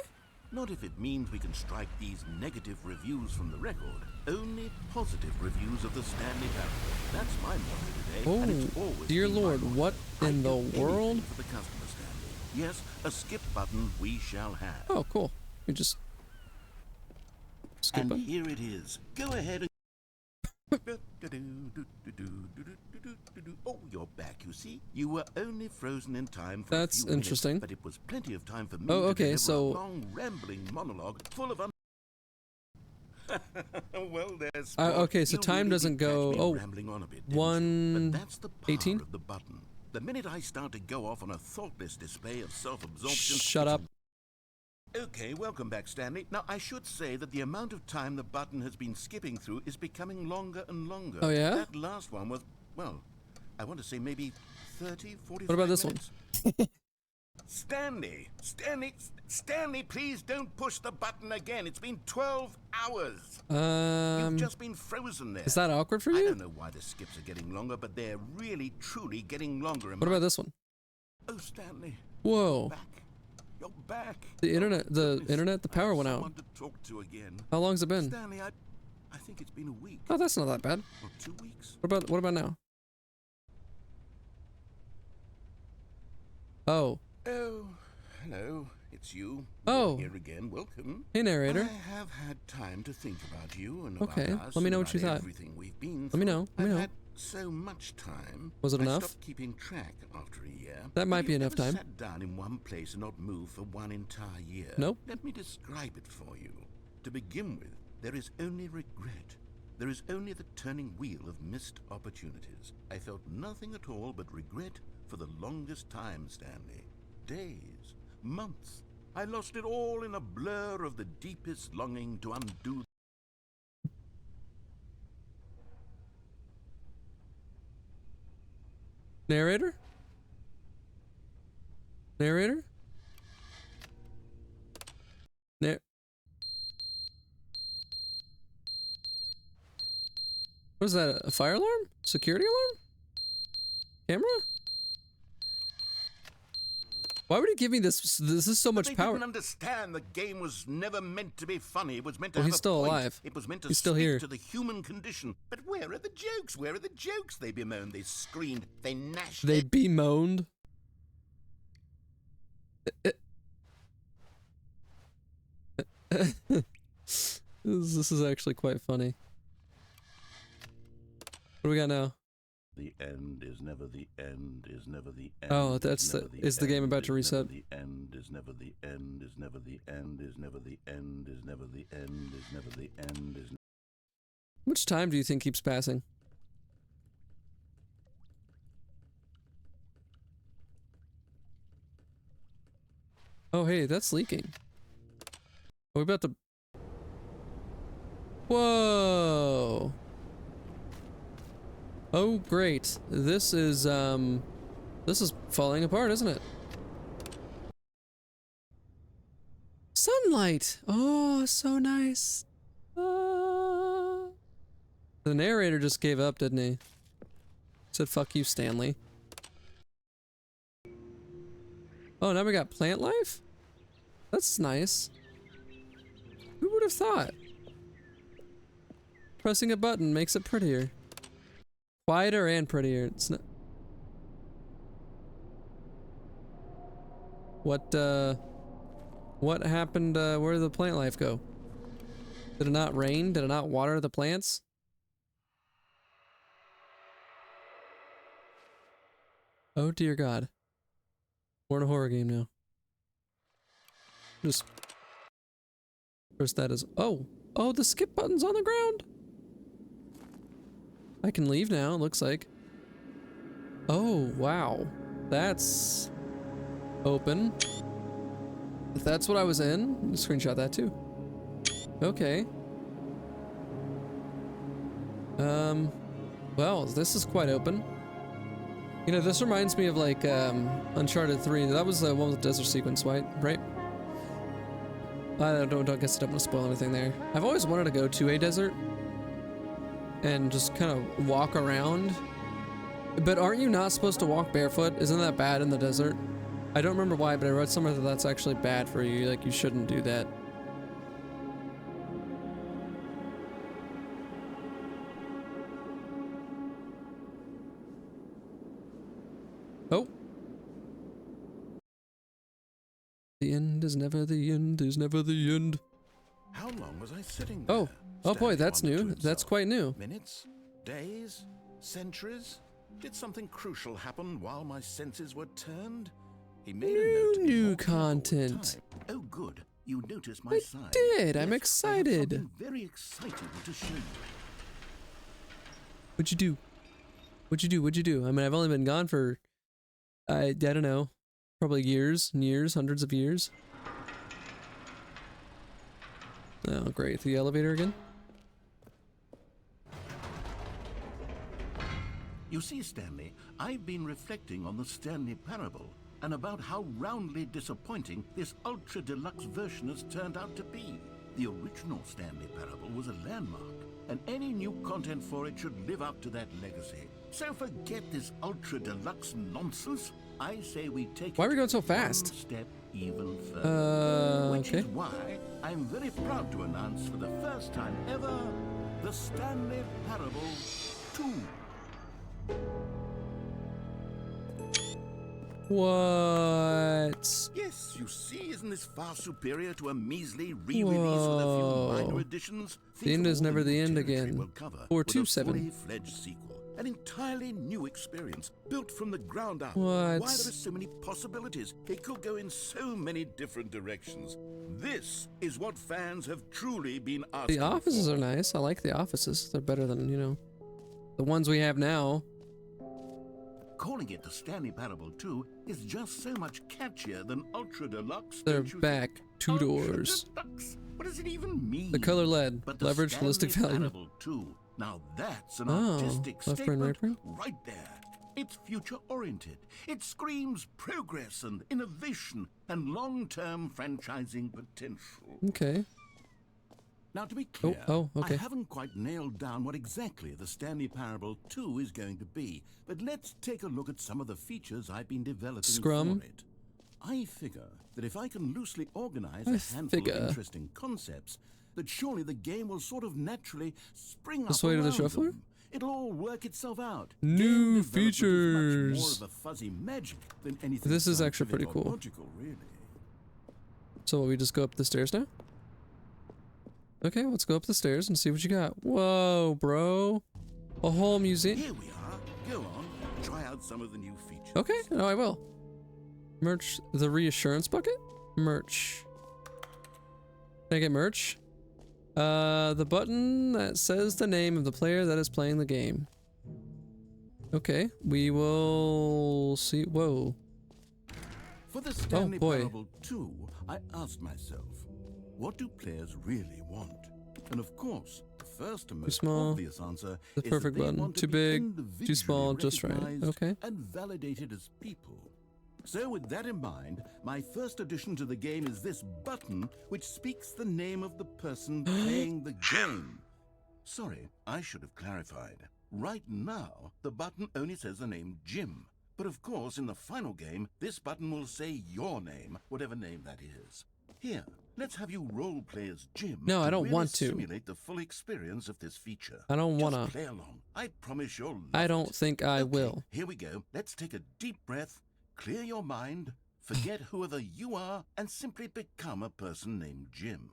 Not if it means we can strike these negative reviews from the record. Only positive reviews of the Stanley parable. That's my motto today. and it's Oh, always dear been my Lord, motto. what I'd in do the anything world? for the customer, Stanley. Yes, a skip button we shall have. Oh, cool. You just skip And button. here it is. Go ahead and... Oh, you're back, you see? You were only frozen in time for That's a few interesting. minutes, but it was plenty of time for me Oh, to okay, deliver so- a long, rambling monologue full of... Well, there's... okay, so time doesn't go- oh, rambling on a bit, didn't you? 1:18? But that's the power of the button. The minute I start to go off on a thoughtless display of self-absorption... Shut up. Okay, welcome back, Stanley. Now, I should say that the amount of time the button has been skipping through is becoming longer and longer. Oh, yeah? That last one was, well, I want to say maybe 30, 45 What about this one? minutes. Stanley, please don't push the button again. It's been 12 hours. You've just been frozen there. Is that awkward for I you? don't know why the skips are getting longer, but they're really, truly getting longer. What about this one? Oh, Stanley. Whoa. Back. You're back. The internet, the Goodness, internet, the I have power went out. someone to talk to again. How long's it been? Stanley, I think it's been a week. Oh, that's not that bad. Or 2 weeks. What about now? Oh. Oh, hello. It's you. Oh. You're here again. Welcome. Hey, narrator. I have had time to think about you and Okay, about us let me know and what you about thought. everything we've been Let me through. know, let me I've know. had so much time. Was it I enough? stopped keeping track after a year. That might Have be you enough ever time. Sat down in one place and not moved for one entire year. Nope. Let me describe it for you. To begin with, there is only regret. There is only the turning wheel of missed opportunities. I felt nothing at all but regret for the longest time, Stanley. Days, months. I lost it all in a blur of the deepest longing to undo. Narrator? Narrator? What is that? A fire alarm? Security alarm? Camera? Why would he give me this? This is so much They power. didn't understand the game was never meant to be funny. It was meant to Well, have he's a still point. alive. It was meant to He's still speak here. to the human condition. But where are the jokes? Where are the jokes? They bemoaned, they screamed, they gnashed. They bemoaned. This is actually quite funny. What do we got now? The end is never the end, is never the end. Oh, that's the. Is the game about to reset? The end is never the end, is never the end, is never the end, is never the end, is never the end, is. How much time do you think keeps passing? Oh, hey, that's leaking. Are we about to... Whoa! Oh, great. This is falling apart, isn't it? Sunlight! Oh, so nice. The narrator just gave up, didn't he? Said, fuck you, Stanley. Oh, now we got plant life? That's nice. Who would have thought? Pressing a button makes it prettier. Quieter and prettier. It's not... What happened, where did the plant life go? Did it not rain? Did it not water the plants? Oh dear God. We're in a horror game now. Just... First that is... Oh! Oh, the skip button's on the ground! I can leave now, it looks like. Oh, wow. That's... open. If that's what I was in, I'll screenshot that too. Okay. Well, this is quite open. You know, this reminds me of like, Uncharted 3. That was the one with the desert sequence, right? I don't guess I don't want to spoil anything there. I've always wanted to go to a desert and just kind of walk around. But aren't you not supposed to walk barefoot? Isn't that bad in the desert? I don't remember why, but I read somewhere that that's actually bad for you. Like, you shouldn't do that. Oh. The end is never the end, is never the end. How long was I sitting there? Oh boy, that's new. That's quite new. Minutes? Days? Centuries? Did something crucial happen while my senses were turned? He made a note to be New more careful with content. time. Oh good, you noticed my sign. did, I'm Yes, excited. I have something very exciting to show you. What'd you do? What'd you do? I mean, I've only been gone for, I don't know, probably years and years, hundreds of years. Oh, great. The elevator again? You see, Stanley, I've been reflecting on the Stanley parable and about how roundly disappointing this ultra deluxe version has turned out to be. The original Stanley parable was a landmark, and any new content for it should live up to that legacy. So forget this ultra deluxe nonsense. I say we take Why are we it going so one fast? step even further. Which Okay. is why I'm very proud to announce for the first time ever the Stanley Parable 2. What? Yes, you see, isn't this far superior to a measly re-release with a few Whoa. minor additions? The end is never the end territory again. we'll cover with a 427. fully-fledged sequel, an entirely new experience built from the ground up. What? Why there are so many possibilities? It could go in so many different directions. This is what fans have truly been asking The offices for. are nice. I like the offices. They're better than, you know, the ones we have now. Calling it the Stanley Parable 2 is just so much catchier than Ultra Deluxe. They're don't you back. think? 2 Ultra doors. Deluxe? What does it even mean? The color lead. But the Leverage, Stanley holistic value. Parable 2, now that's an Oh, artistic left brain, right statement brain? right there. It's future-oriented. It screams progress and innovation and long-term franchising potential. Okay. Now, to be clear, okay. I haven't quite nailed down what exactly the Stanley Parable 2 is going to be, but let's take a look at some of the features I've been developing Scrum. for it. I figure that if I can loosely organize a handful of interesting concepts, that surely the game will sort of naturally spring This up way to the around shuffler? them. It'll all work itself out. New Game development is much features. more of a fuzzy magic than anything This is actually scientific pretty or cool. logical, really. So we just go up the stairs now? Okay, let's go up the stairs and see what you got. Whoa, bro. A whole museum. Here we are. Go on, try out some of the new features. Okay, no, I will. Merch the reassurance bucket? Merch. Can I get merch? The button that says the name of the player that is playing the game. Okay, we will see. Whoa. For the Stanley boy. Parable 2, I asked myself, what do players really want? And of course, the first and most small. obvious answer The is perfect that they button. want to Too be big, individually too small, just right. recognized Okay. and validated as people. So with that in mind, my first addition to the game is this button which speaks the name of the person playing the game. Sorry, I should have clarified. Right now, the button only says the name Jim. But of course, in the final game, this button will say your name, whatever name that is. Here, let's have you role-play as Jim. No, I don't really want to. Simulate the full experience of this feature. I don't Just wanna. play along. I promise you'll love I don't it. think I Okay, will. Here we go. Let's take a deep breath, clear your mind, forget whoever you are, and simply become a person named Jim.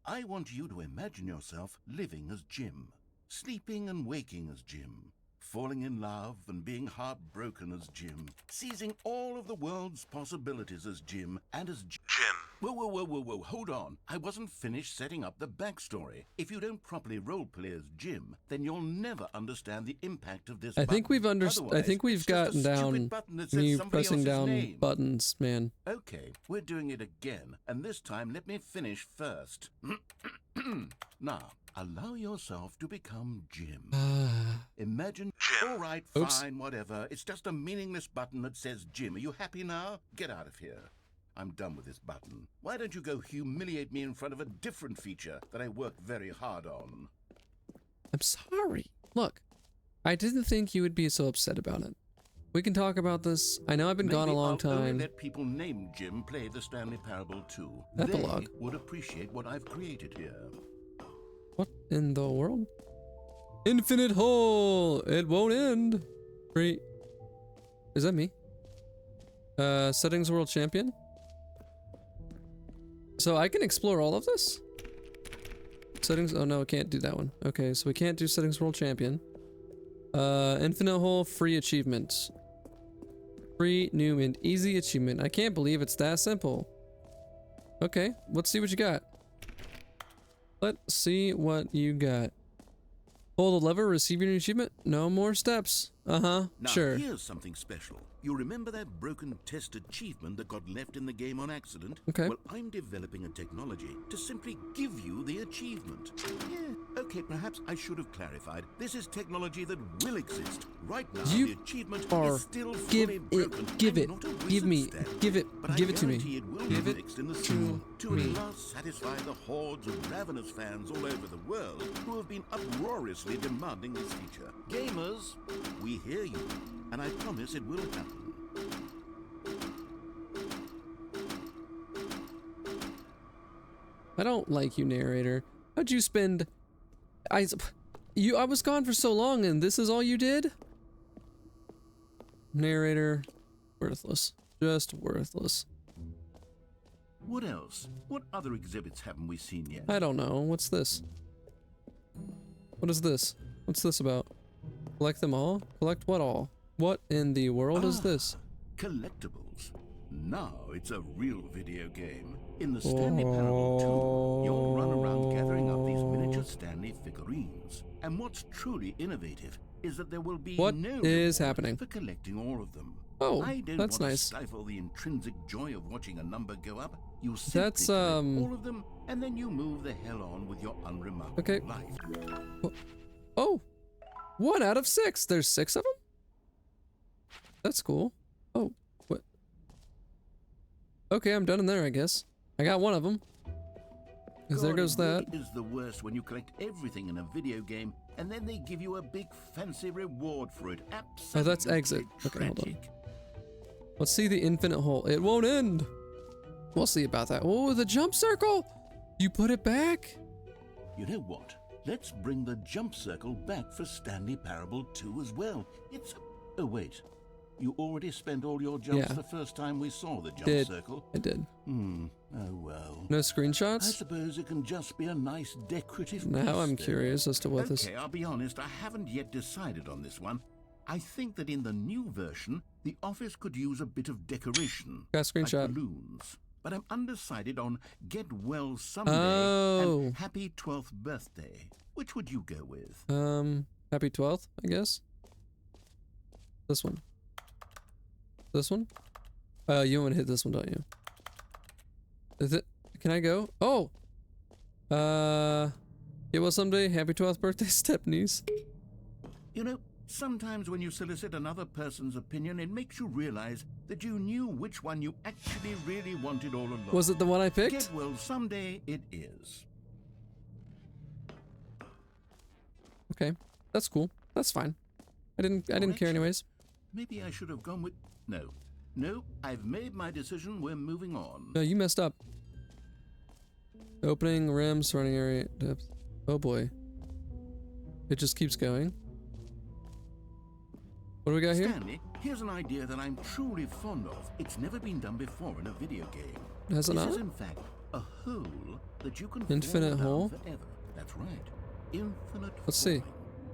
I want you to imagine yourself living as Jim, sleeping and waking as Jim, falling in love and being heartbroken as Jim, seizing all of the world's possibilities as Jim, and as Jim. Whoa, hold on. I wasn't finished setting up the backstory. If you don't properly roleplay as Jim, then you'll never understand the impact of this I think we've Otherwise, I think we've it's just a gotten stupid down button that says me somebody pressing else's down name. buttons, man. Okay, we're doing it again, and this time let me finish first. Now, allow yourself to become Jim. Imagine Jim. All right, Oops. fine, whatever. It's just a meaningless button that says Jim. Are you happy now? Get out of here. I'm done with this button. Why don't you go humiliate me in front of a different feature that I work very hard on? I'm sorry. Look, I didn't think you would be so upset about it. We can talk about this. I know I've been gone a long I'll only time. let people named Jim play the Stanley Parable too. Epilogue. They would appreciate what I've created here. What in the world? Infinite hole! It won't end! Free. Is that me? Settings world champion? So I can explore all of this? Settings, oh no, I can't do that one. Okay, so we can't do settings world champion. Infinite hole, free achievement. Free new and easy achievement. I can't believe it's that simple. Okay, let's see what you got. Let's see what you got. Hold the lever, receive your new achievement. No more steps. Now, Sure. here's something special. You remember that broken test achievement that got left in the game on accident? Okay. Well, I'm developing a technology to simply give you the achievement. Yeah, okay, perhaps I should have clarified. This is technology that will exist. Right now, You the achievement are is still give fully it, broken. give I'm it, not a give me, wizard, Stanley, give it, but give I it to me. guarantee it will Give be it fixed in the to soon to me. at last satisfy the hordes of ravenous fans all over the world who have been uproariously demanding this feature. Gamers, we hear you, and I promise it will happen. I don't like you, narrator. How'd you spend... I was gone for so long and this is all you did? Narrator, worthless. Just worthless. What else? What other exhibits haven't we seen yet? I don't know. What's this? What is this? What's this about? Collect them all? Collect what all? What in the world is this? Collectables. Now it's a real video game. In the Stanley Parable 2, you'll run around gathering up these miniature Stanley figurines. And what's truly innovative is that there will be What no is reward happening? for collecting all of them. Oh, I don't that's want nice. to stifle the intrinsic joy of watching a number go up. You simply That's, collect all of them, and then you move the hell on with your unremarkable Okay. life. Oh! 1 out of 6! There's 6 of them? That's cool. Oh, what? Okay, I'm done in there, I guess. I got one of them. Because there God, goes it that. really is the worst when you collect everything in a video game and then they give you a big fancy reward for it. Absolutely. Oh, that's exit. Okay, hold on. tragic. Let's see the infinite hole. It won't end. We'll see about that. Oh, the jump circle! You put it back? You know what? Let's bring the jump circle back for Stanley Parable 2 as well. It's... Oh, wait. You already spent all your jumps Yeah. the first time we saw the jump Did. circle? I did. Oh, well. No I screenshots? suppose it can just be a nice decorative Now piece, I'm though. curious as to what this... Okay, I'll be honest, I haven't yet decided on this one. I think that in the new version, the office could use a bit of decoration. Got a screenshot. Like balloons. But I'm undecided on Get Well Someday Oh. and Happy 12th Birthday. Which would you go with? Happy 12th, I guess? This one. This one? You want to hit this one, don't you? Is it? Can I go? Oh! Yeah, well, someday, happy 12th birthday, Stepnies. You know, sometimes when you solicit another person's opinion, it makes you realize that you knew which one you actually really wanted all along. Was it the one I picked? Get Well Someday it is. Okay, that's cool. That's fine. I didn't care anyways. Maybe I should have gone with... No. No, I've made my decision. We're moving on. No, you messed up. Opening, rim, surrounding area, depth. Oh boy. It just keeps going. What do we got here? Stanley, here's an idea that I'm truly fond of. It's never been done before in a video game. Has it not? This is in fact a hole that you can Infinite fall hole? down forever. That's right. Infinite Let's falling. see.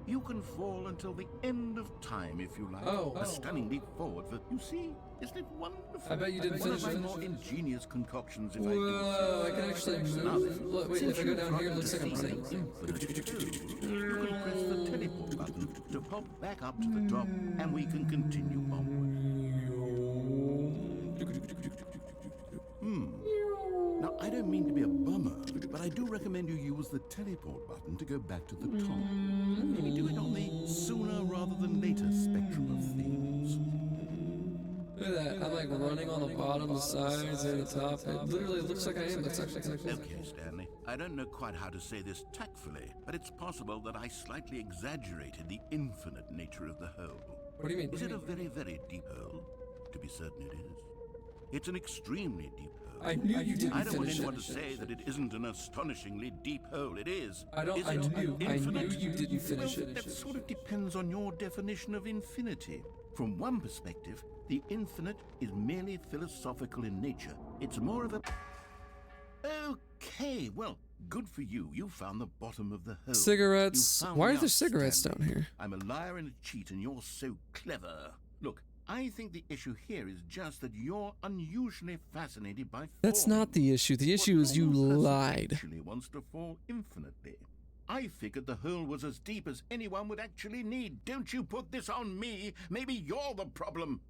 You can fall until the end of time if you like. A stunning leap forward for... You see? Isn't it wonderful? I bet you didn't One finish of it. my more ingenious concoctions if I do Whoa, I can actually move. Look, wait, if I go down here, it looks like I'm running. You can press the teleport button to pop back up to the top, and we can continue onward. Now, I don't mean to be a bummer, but I do recommend you use the teleport button to go back to the top. Maybe do it on the sooner rather than later spectrum of things. Look at that. I'm like running on the bottom, the sides, and the top. It literally looks like I am. That's actually kind of cool. Okay, Stanley. I don't know quite how to say this tactfully, but it's possible that I slightly exaggerated the infinite nature of the hole. What do you mean? Is it a very, very deep hole? To be certain it is. It's an extremely deep hole. I knew you didn't I don't want finish anyone it. to say that it isn't an astonishingly deep hole. It is. I Is it knew infinite? you didn't finish Well, it. that sort of depends on your definition of infinity. From one perspective, the infinite is merely philosophical in nature. It's more of a... Okay, well, good for you. You found the bottom of the hole. Cigarettes. You found Why me are there out, cigarettes Stanley. down here? I'm a liar and a cheat, and you're so clever. Look, I think the issue here is just that you're unusually fascinated by falling. That's not the issue. The issue is you What normal person lied. actually wants to fall infinitely. I figured the hole was as deep as anyone would actually need. Don't you put this on me. Maybe you're the problem.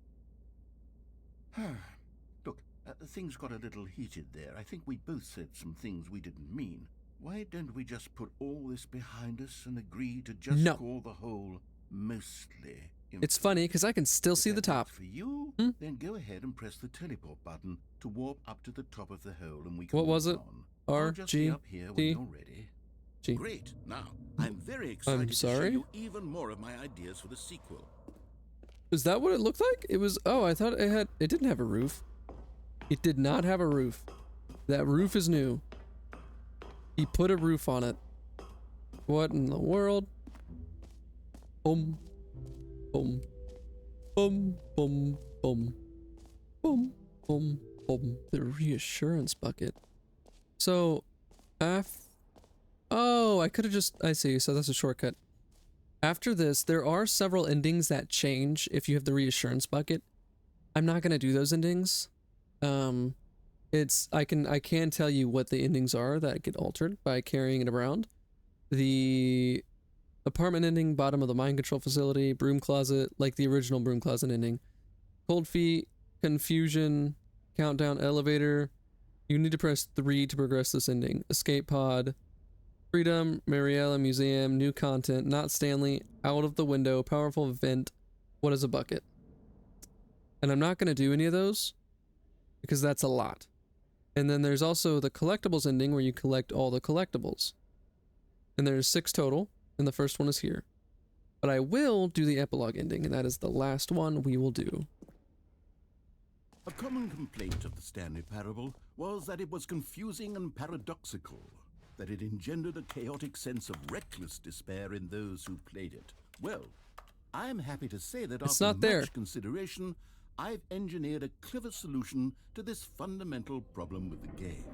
Look, things got a little heated there. I think we both said some things we didn't mean. Why don't we just put all this behind us and agree to just call the hole mostly infinite? It's funny because I can still see the top. For you, then go ahead and press the teleport button to warp up to the top of the hole, and we can What was move it? on. R, I'll just G, be up here when T, you're ready. G. Great. Now, I'm very excited to sorry? show you even more of my ideas for the sequel. Is that what it looked like? It was. Oh, I thought it didn't have a roof. It did not have a roof. That roof is new. He put a roof on it. What in the world? Boom. Boom. Boom. Boom. Boom. Boom. Boom. Boom. The reassurance bucket. So, oh, I could have just... I see. So that's a shortcut. After this, there are several endings that change if you have the reassurance bucket. I'm not going to do those endings. I can tell you what the endings are that get altered by carrying it around. The apartment ending, bottom of the mind control facility, broom closet, like the original broom closet ending. Cold feet, confusion, countdown, elevator. You need to press 3 to progress this ending. Escape pod, freedom, Mariella museum, new content, not Stanley, out of the window, powerful vent. What is a bucket? And I'm not going to do any of those because that's a lot. And then there's also the collectibles ending where you collect all the collectibles. And there's 6 total, and the first one is here. But I will do the epilogue ending, and that is the last one we will do. A common complaint of the Stanley parable was that it was confusing and paradoxical, that it engendered a chaotic sense of reckless despair in those who played it. Well, I'm happy to say that It's after not there. much consideration, I've engineered a clever solution to this fundamental problem with the game.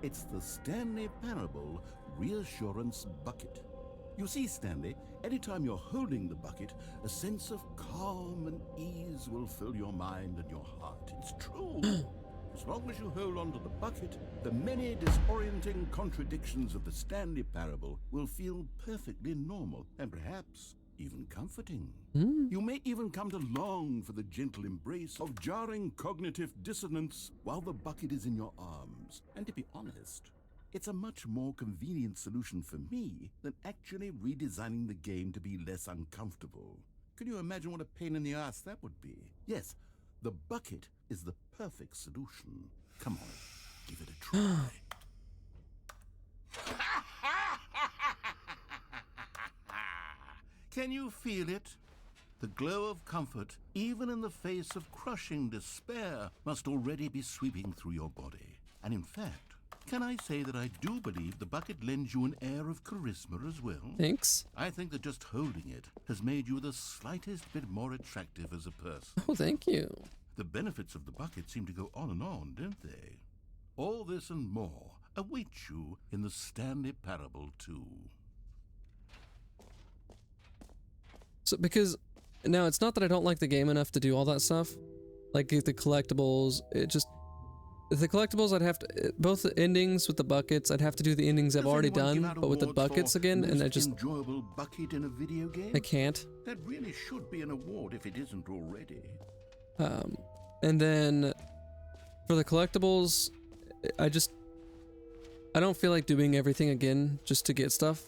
It's the Stanley parable reassurance bucket. You see, Stanley, anytime you're holding the bucket, a sense of calm and ease will fill your mind and your heart. It's true. As long as you hold on to the bucket, the many disorienting contradictions of the Stanley parable will feel perfectly normal and perhaps even comforting. You may even come to long for the gentle embrace of jarring cognitive dissonance while the bucket is in your arms. And to be honest, it's a much more convenient solution for me than actually redesigning the game to be less uncomfortable. Can you imagine what a pain in the ass that would be? Yes, the bucket is the perfect solution. Come on, give it a try. Can you feel it? The glow of comfort, even in the face of crushing despair, must already be sweeping through your body. And in fact, can I say that I do believe the bucket lends you an air of charisma as well? Thanks. I think that just holding it has made you the slightest bit more attractive as a person. Oh, thank you. The benefits of the bucket seem to go on, don't they? All this and more awaits you in the Stanley Parable 2. So, because now it's not that I don't like the game enough to do all that stuff. Like the collectibles, the collectibles I'd have to, both the endings with the buckets, I'd have to do the endings I've already done, but with the buckets again, and I just... enjoyable bucket in a video game? I can't. That really should be an award if it isn't already. And then for the collectibles, I don't feel like doing everything again just to get stuff.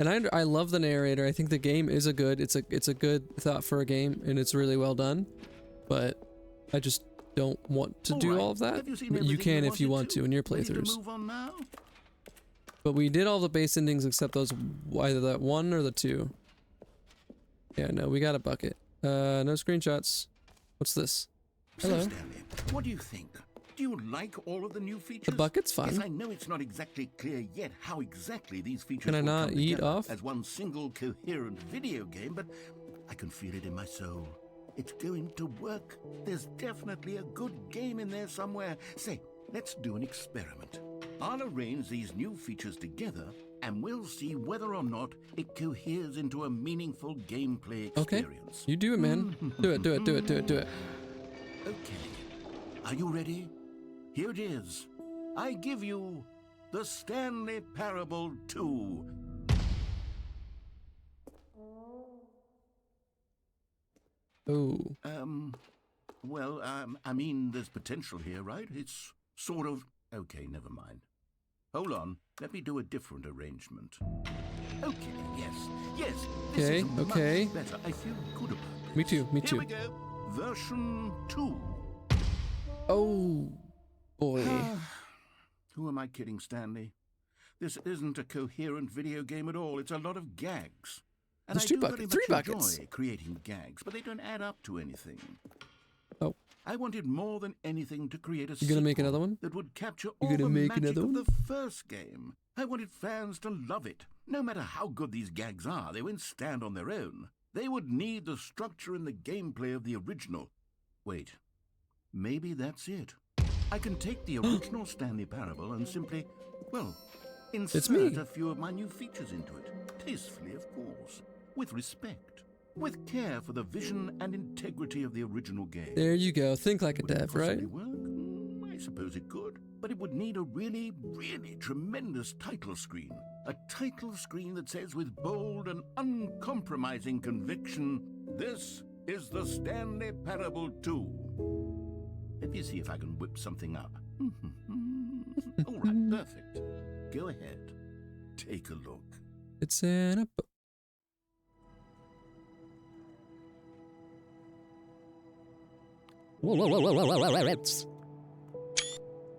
And I love the narrator. I think the game is it's a good thought for a game, and it's really well done. But I just don't want to do all of that. You can if you want to in your playthroughs. But we did all the base endings except those, either that 1 or the 2. Yeah, no, we got a bucket. No screenshots. What's this? Hello. So Stanley, what do you think? Do you like all of the new features? The bucket's fun. Yes, I know it's not exactly clear yet how exactly these features Can I will not come eat together off? as one single coherent video game, but I can feel it in my soul. It's going to work. There's definitely a good game in there somewhere. Say, let's do an experiment. I'll arrange these new features together, and we'll see whether or not it coheres into a meaningful gameplay experience. Okay, you do it, man. Do it. Okay. Are you ready? Here it is. I give you the Stanley Parable 2. Oh. Well, I mean, there's potential here, right? It's sort of... Okay, never mind. Hold on. Let me do a different arrangement. Okay, yes. This is much better. I feel good about this. Me too. Here we go. Version 2. Oh, boy. Who am I kidding, Stanley? This isn't a coherent video game at all. It's a lot of gags. And There's I two do buckets, very three much buckets. enjoy creating gags, but they don't add up to anything. Oh. I wanted more than anything to create a You gonna make sequel another one? that would capture You all gonna the make magic another of one? the first game. I wanted fans to love it. No matter how good these gags are, they won't stand on their own. They would need the structure and the gameplay of the original. Wait, maybe that's it. I can take the original Stanley Parable and simply, well, insert a few of my new features into it. Tastefully, of course. With respect. With care for the vision and integrity of the original game. There you go. Think like a Would it dev, right? possibly work? I suppose it could. But it would need a really, really tremendous title screen. A title screen that says with bold and uncompromising conviction, "This is the Stanley Parable 2. Let me see if I can whip something up. All right, perfect. Go ahead. Take a look. It's in a book.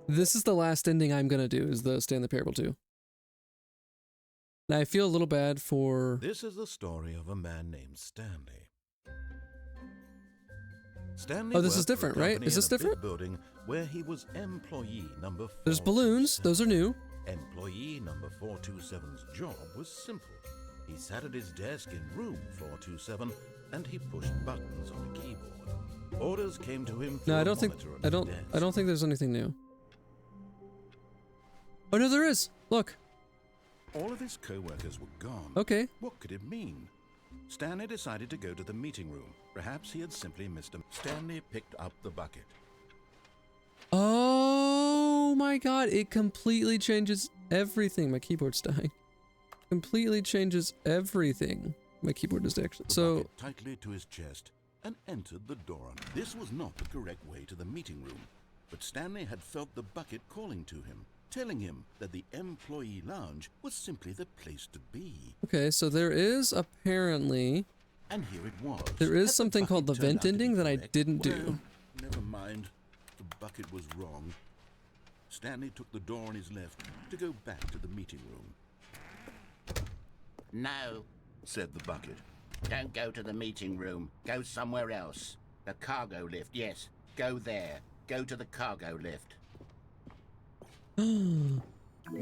This is the last ending I'm gonna do, is the Stanley Parable 2. And I feel a little bad for... This is the story of a man named Stanley. Stanley Oh, this is worked for a different, right? company Is this in a big different? building where he was employee number 427. There's balloons. Those are new. Employee number 427's job was simple. He sat at his desk in room 427 and he pushed buttons on a keyboard. Orders came to him through No, a I don't think... monitor on I his don't... desk. I don't think there's anything new. Oh, no, there is. Look. All of his co-workers were gone. Okay. What could it mean? Stanley decided to go to the meeting room. Perhaps he had simply missed him. Stanley picked up the bucket. Oh my god, it completely changes everything. My keyboard's dying. Completely changes everything. My keyboard is actually... The So... bucket tightly to his chest and entered the door. This was not the correct way to the meeting room, but Stanley had felt the bucket calling to him, telling him that the employee lounge was simply the place to be. Okay, so there is apparently... And here it was. There is Had something called the bucket turned vent out to be ending that I correct? didn't do. Well, never mind. The bucket was wrong. Stanley took the door on his left to go back to the meeting room. No, said the bucket. Don't go to the meeting room. Go somewhere else. The cargo lift, yes. Go there. Go to the cargo lift. You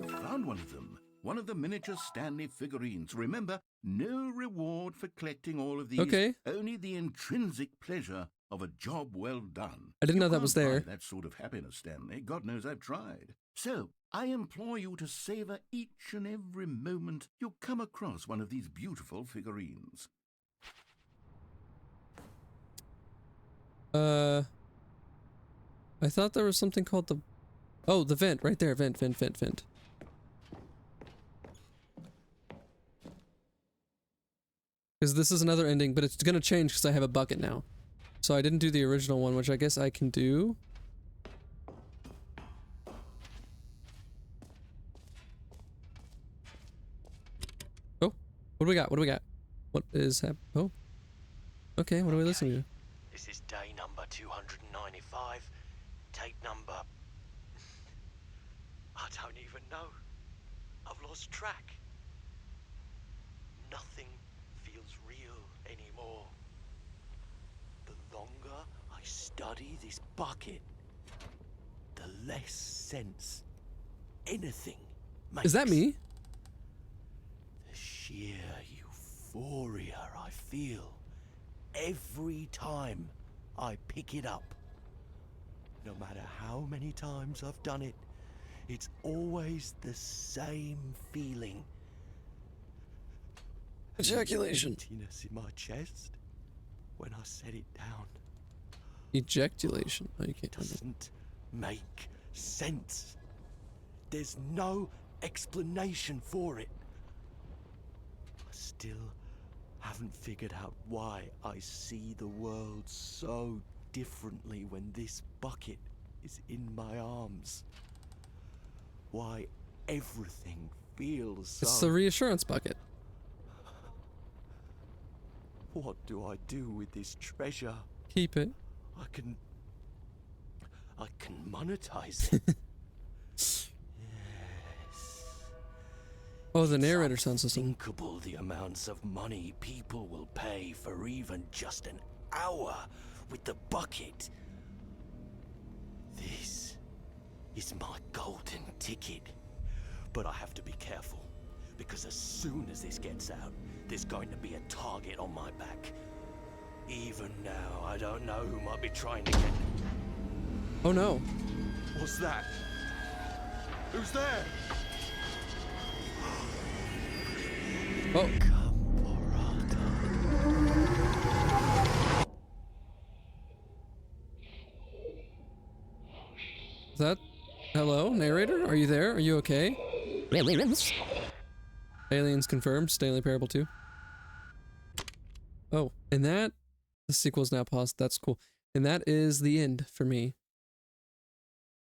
found one of them. One of the miniature Stanley figurines. Remember, no reward for collecting all of these. Okay. Only the intrinsic pleasure of a job well done. I didn't know You that was can't there. buy that sort of happiness, Stanley. God knows I've tried. So, I implore you to savor each and every moment you come across one of these beautiful figurines. I thought there was something called the... Oh, the vent, right there. Vent. Because this is another ending, but it's gonna change because I have a bucket now. So I didn't do the original one, which I guess I can do. Oh, what do we got? What is happening? Oh. Okay, what are we listening to? This is day number 295. Tape number... I don't even know. I've lost track. Nothing feels real anymore. The longer I study this bucket, the less sense anything makes. Is that me? The sheer euphoria I feel every time I pick it up. No matter how many times I've done it, it's always the same feeling. Ejaculation. Emptiness in my chest when I set it down. Ejaculation. Oh, you can't do that. Doesn't make sense. There's no explanation for it. I still haven't figured out why I see the world so differently when this bucket is in my arms. Why everything feels so... It's the reassurance bucket. What do I do with this treasure? Keep it. I can monetize it. Yes. Oh, the narrator sound system. Unthinkable the amounts of money people will pay for even just an hour with the bucket. This is my golden ticket. But I have to be careful, because as soon as this gets out, there's going to be a target on my back. Even now, I don't know who might be trying to get... Oh no. What's that? Who's there? Oh. Is that... Hello, narrator? Are you there? Are you okay? Aliens confirmed. Stanley Parable 2. Oh, and that... The sequel's now paused. That's cool. And that is the end for me.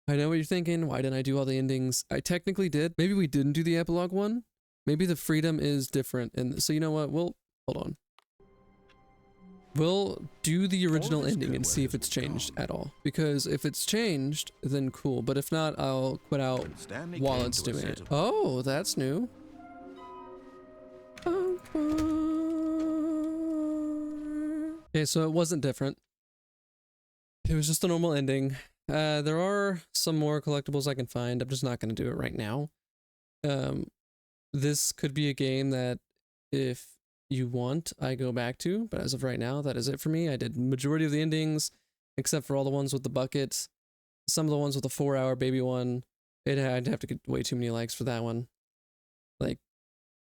I know what you're thinking. Why didn't I do all the endings? I technically did. Maybe we didn't do the epilogue one. Maybe the freedom is different. And so you know what? We'll... Hold on. We'll do the original ending and see if it's changed at all. Because if it's changed, then cool. But if not, I'll quit out while it's doing it. Oh, that's new. Okay, so it wasn't different. It was just a normal ending. There are some more collectibles I can find. I'm just not going to do it right now. This could be a game that if you want, I go back to, but as of right now, that is it for me. I did majority of the endings, except for all the ones with the buckets. Some of the ones with the 4-hour baby one, I'd have to get way too many likes for that one. Like,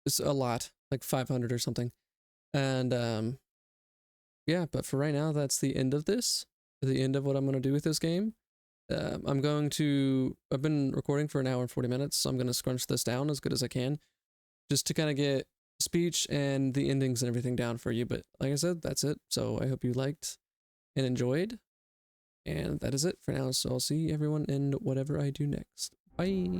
it's a lot, like 500 or something. And, yeah, but for right now, that's the end of this. The end of what I'm going to do with this game. I've been recording for 1 hour and 40 minutes, so I'm going to scrunch this down as good as I can, just to kind of get speech and the endings and everything down for you. But like I said, that's it. So I hope you liked and enjoyed. And that is it for now. So I'll see everyone in whatever I do next. Bye.